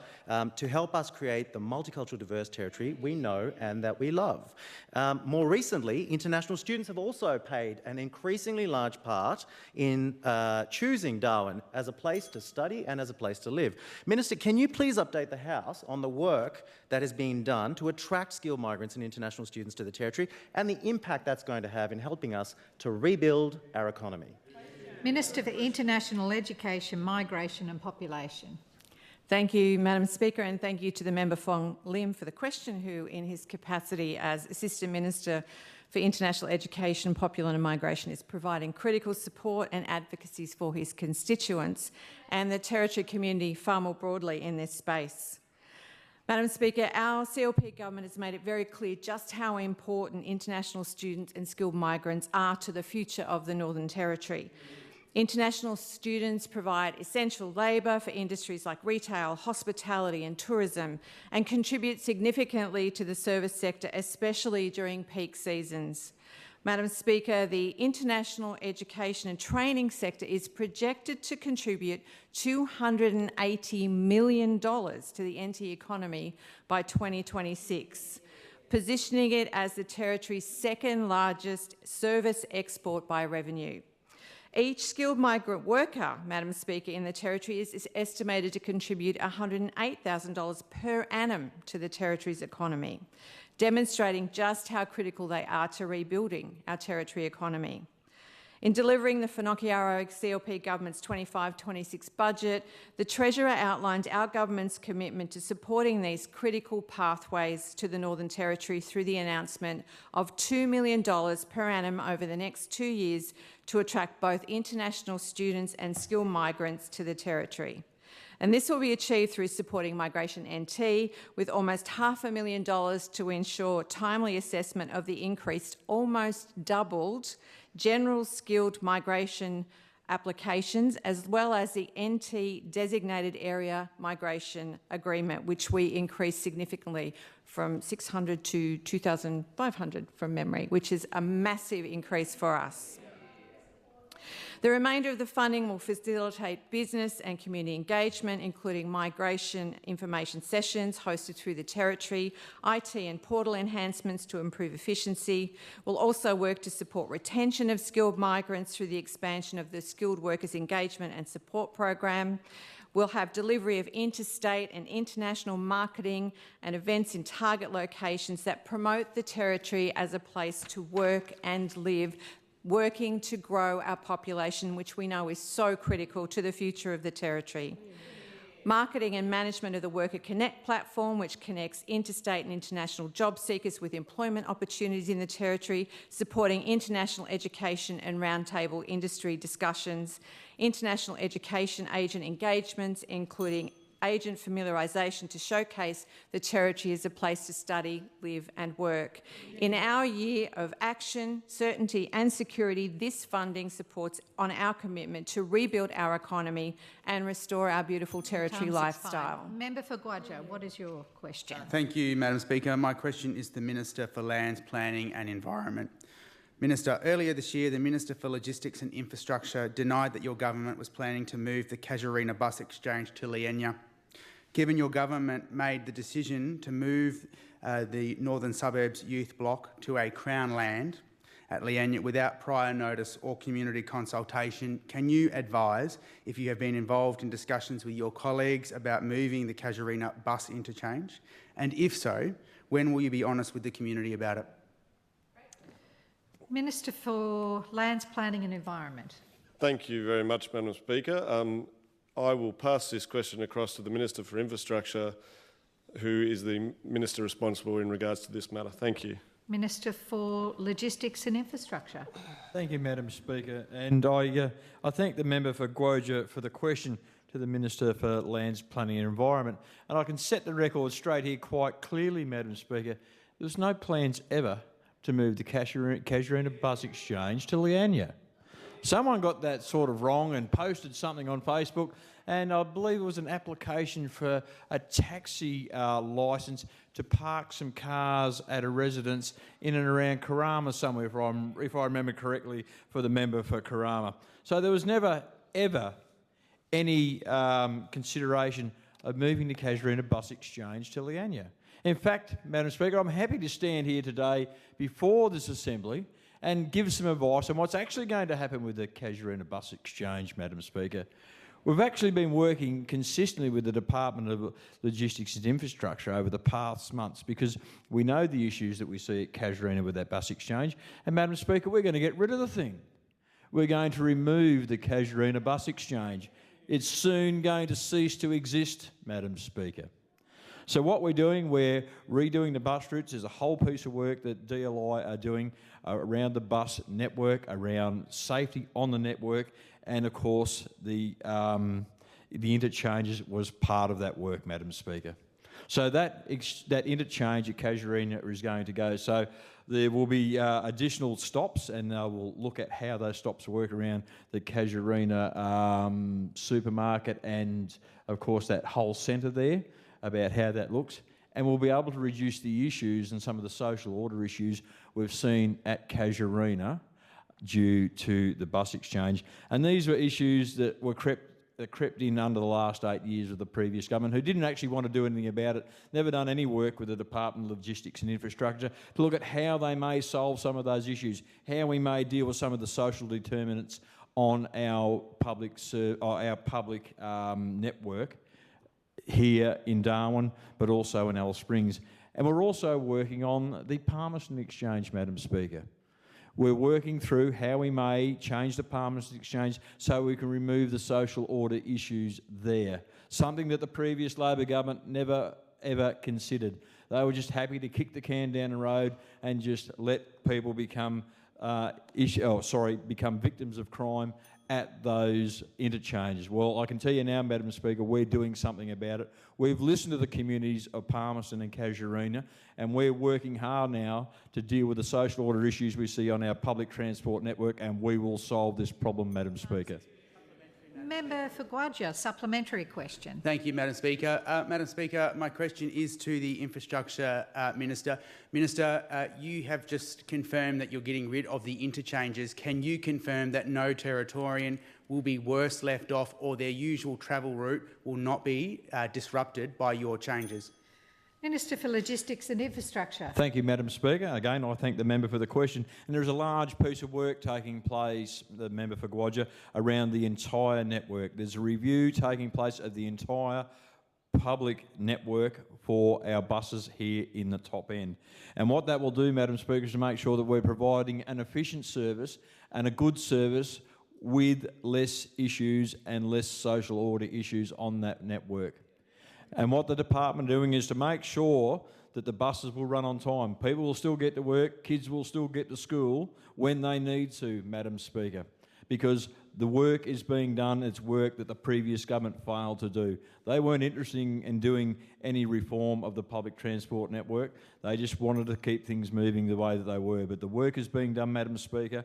to help us create the multicultural, diverse Territory we know and that we love. More recently, international students have also played an increasingly large part in choosing Darwin as a place to study and as a place to live. Minister, can you please update the House on the work that is being done to attract skilled migrants and international students to the Territory and the impact that's going to have in helping us to rebuild our economy? Minister for International Education, Migration and Population. Thank you, Madam Speaker, and thank you to the member Thong Lim for the question, who, in his capacity as Assistant Minister for International Education, Population and Migration, is providing critical support and advocacies for his constituents and the Territory community far more broadly in this space. Madam Speaker, our CLP government has made it very clear just how important international students and skilled migrants are to the future of the Northern Territory. International students provide essential labour for industries like retail, hospitality and tourism, and contribute significantly to the service sector, especially during peak seasons. Madam Speaker, the international education and training sector is projected to contribute $280 million to the NT economy by 2026. positioning it as the Territory's second largest service export by revenue. Each skilled migrant worker, Madam Speaker, in the Territory is estimated to contribute $108,000 per annum to the Territory's economy, demonstrating just how critical they are to rebuilding our Territory economy. In delivering the Finocchiaro CLP Government's 25-26 budget, the Treasurer outlined our government's commitment to supporting these critical pathways to the Northern Territory through the announcement of $2 million per annum over the next 2 years to attract both international students and skilled migrants to the Territory. And this will be achieved through supporting Migration NT with almost $500,000 to ensure timely assessment of the increased, almost doubled, general skilled migration applications, as well as the NT designated area migration agreement, which we increased significantly from 600 to 2,500 from memory, which is a massive increase for us. The remainder of the funding will facilitate business and community engagement, including migration information sessions hosted through the Territory, IT and portal enhancements to improve efficiency. We'll also work to support retention of skilled migrants through the expansion of the Skilled Workers Engagement and Support Program. We'll have delivery of interstate and international marketing and events in target locations that promote the Territory as a place to work and live, working to grow our population, which we know is so critical to the future of the Territory. Marketing and management of the Worker Connect platform, which connects interstate and international job seekers with employment opportunities in the Territory, supporting international education and roundtable industry discussions, international education agent engagements, including agent familiarisation to showcase the Territory as a place to study, live and work. In our year of action, certainty and security, this funding supports on our commitment to rebuild our economy and restore our beautiful Territory lifestyle. Member for Gwadja, what is your question? Thank you, Madam Speaker. My question is to the Minister for Lands, Planning and Environment. Minister, earlier this year, the Minister for Logistics and Infrastructure denied that your government was planning to move the Casuarina Bus Exchange to Leanya. Given your government made the decision to move the Northern Suburbs Youth Block to a Crown land at Leanya without prior notice or community consultation, can you advise if you have been involved in discussions with your colleagues about moving the Casuarina bus interchange? And if so, when will you be honest with the community about it? Minister for Lands, Planning and Environment. Thank you very much, Madam Speaker. I will pass this question across to the Minister for Infrastructure, who is the Minister responsible in regards to this matter. Thank you. Minister for Logistics and Infrastructure. Thank you, Madam Speaker. And I thank the member for Gwadja for the question to the Minister for Lands, Planning and Environment. And I can set the record straight here quite clearly, Madam Speaker. There was no plans ever to move the Casuarina Bus Exchange to Leanya. Someone got that sort of wrong and posted something on Facebook, and I believe it was an application for a taxi licence to park some cars at a residence in and around Karama somewhere, if I remember correctly, for the member for Karama. So there was never, ever any consideration of moving the Casuarina Bus Exchange to Leanya. In fact, Madam Speaker, I'm happy to stand here today before this Assembly and give some advice on what's actually going to happen with the Casuarina Bus Exchange, Madam Speaker. We've actually been working consistently with the Department of Logistics and Infrastructure over the past months because we know the issues that we see at Casuarina with that bus exchange. And, Madam Speaker, we're going to get rid of the thing. We're going to remove the Casuarina Bus Exchange. It's soon going to cease to exist, Madam Speaker. So what we're doing, we're redoing the bus routes. There's a whole piece of work that DLI are doing around the bus network, around safety on the network, and of course the interchanges was part of that work, Madam Speaker. So that interchange at Casuarina is going to go. So there will be additional stops, and we'll look at how those stops work around the Casuarina supermarket and, of course, that whole centre there, about how that looks, and we'll be able to reduce the issues and some of the social order issues we've seen at Casuarina due to the bus exchange. And these were issues that were crept that crept in under the last 8 years of the previous government, who didn't actually want to do anything about it, never done any work with the Department of Logistics and Infrastructure to look at how they may solve some of those issues, how we may deal with some of the social determinants on our public network here in Darwin, but also in Alice Springs. And we're also working on the Palmerston Exchange, Madam Speaker. We're working through how we may change the Palmerston Exchange so we can remove the social order issues there, something that the previous Labor government never ever considered. They were just happy to kick the can down the road and just let people become victims of crime at those interchanges. Well, I can tell you now, Madam Speaker, we're doing something about it. We've listened to the communities of Palmerston and Casuarina, and we're working hard now to deal with the social order issues we see on our public transport network, and we will solve this problem, Madam Speaker. Member for Gwaja, supplementary question. Thank you, Madam Speaker. Madam Speaker, my question is to the Infrastructure Minister. Minister, you have just confirmed that you're getting rid of the interchanges. Can you confirm that no Territorian will be worse left off or their usual travel route will not be disrupted by your changes? Minister for Logistics and Infrastructure. Thank you, Madam Speaker. Again, I thank the member for the question. And there's a large piece of work taking place, the member for Gwaja, around the entire network. There's a review taking place of the entire public network for our buses here in the top end. And what that will do, Madam Speaker, is to make sure that we're providing an efficient service and a good service with less issues and less social order issues on that network. And what the department are doing is to make sure that the buses will run on time. People will still get to work, kids will still get to school when they need to, Madam Speaker, because the work is being done. It's work that the previous government failed to do. They weren't interested in doing any reform of the public transport network. They just wanted to keep things moving the way that they were. But the work is being done, Madam Speaker.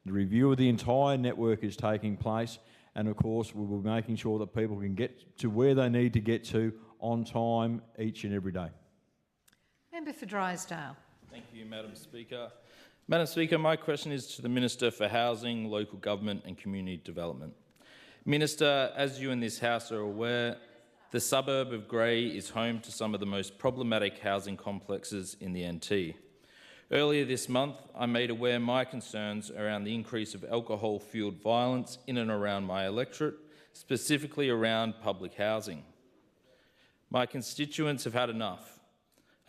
The review of the entire network is taking place. And of course, we will be making sure that people can get to where they need to get to on time each and every day. Member for Drysdale. Thank you, Madam Speaker. Madam Speaker, my question is to the Minister for Housing, Local Government and Community Development. Minister, as you in this House are aware, the suburb of Grey is home to some of the most problematic housing complexes in the NT. Earlier this month, I made aware my concerns around the increase of alcohol-fuelled violence in and around my electorate, specifically around public housing. My constituents have had enough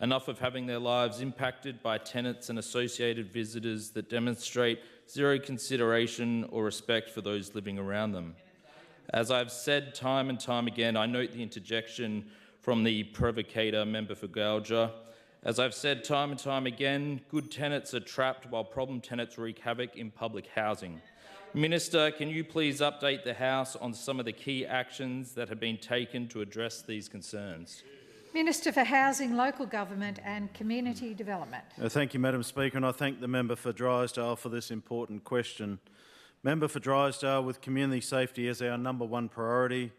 of having their lives impacted by tenants and associated visitors that demonstrate zero consideration or respect for those living around them. As I've said time and time again, I note the interjection from the provocator, member for Gouger. As I've said time and time again, good tenants are trapped while problem tenants wreak havoc in public housing. Minister, can you please update the House on some of the key actions that have been taken to address these concerns? Minister for Housing, Local Government and Community Development. Thank you, Madam Speaker, and I thank the member for Drysdale for this important question. Member for Drysdale, with community safety as our #1 priority,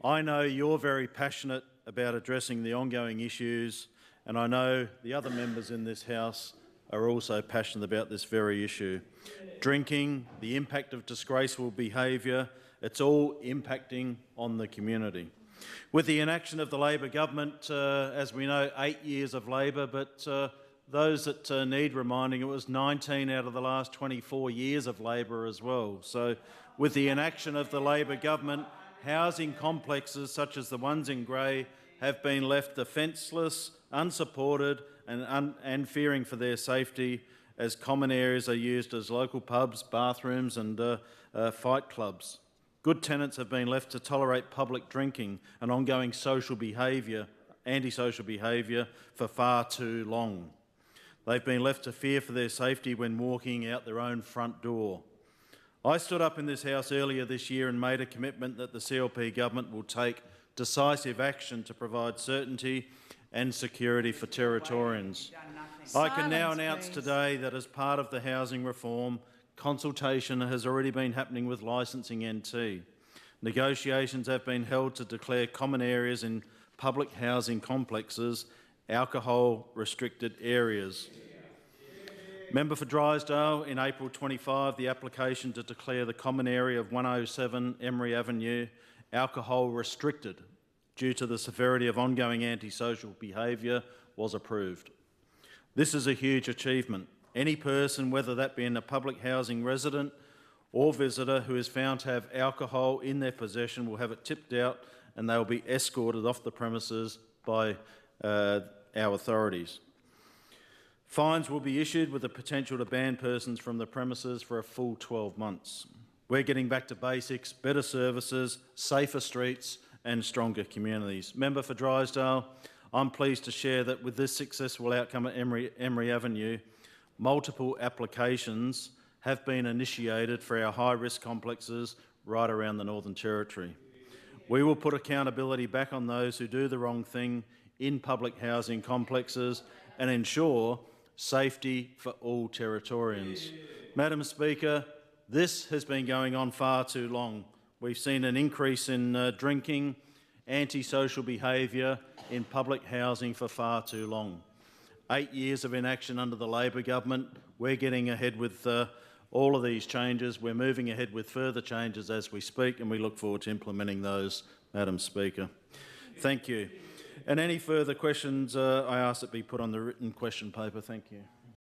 I know you're very passionate about addressing the ongoing issues, and I know the other members in this House are also passionate about this very issue. Drinking, the impact of disgraceful behaviour, it's all impacting on the community. With the inaction of the Labor government, as we know, 8 years of Labor, but those that need reminding, it was 19 out of the last 24 years of Labor as well. So with the inaction of the Labor government, housing complexes such as the ones in Grey have been left defenceless, unsupported and fearing for their safety, as common areas are used as local pubs, bathrooms and fight clubs. Good tenants have been left to tolerate public drinking and ongoing social behaviour, antisocial behaviour, for far too long. They've been left to fear for their safety when walking out their own front door. I stood up in this House earlier this year and made a commitment that the CLP government will take decisive action to provide certainty and security for Territorians. I can now announce today that as part of the housing reform, consultation has already been happening with Licensing NT. Negotiations have been held to declare common areas in public housing complexes alcohol-restricted areas. Member for Drysdale, in April 25, the application to declare the common area of 107 Emery Avenue alcohol restricted due to the severity of ongoing antisocial behaviour was approved. This is a huge achievement. Any person, whether that be in a public housing resident or visitor who is found to have alcohol in their possession will have it tipped out and they will be escorted off the premises by our authorities. Fines will be issued with the potential to ban persons from the premises for a full 12 months. We're getting back to basics, better services, safer streets and stronger communities. Member for Drysdale, I'm pleased to share that with this successful outcome at Emery Avenue, multiple applications have been initiated for our high-risk complexes right around the Northern Territory. We will put accountability back on those who do the wrong thing in public housing complexes and ensure safety for all Territorians. Madam Speaker, this has been going on far too long. We've seen an increase in drinking, antisocial behaviour in public housing for far too long. 8 years of inaction under the Labor government. We're getting ahead with all of these changes. We're moving ahead with further changes as we speak, and we look forward to implementing those, Madam Speaker. Thank you. And any further questions, I ask that be put on the written question paper. Thank you.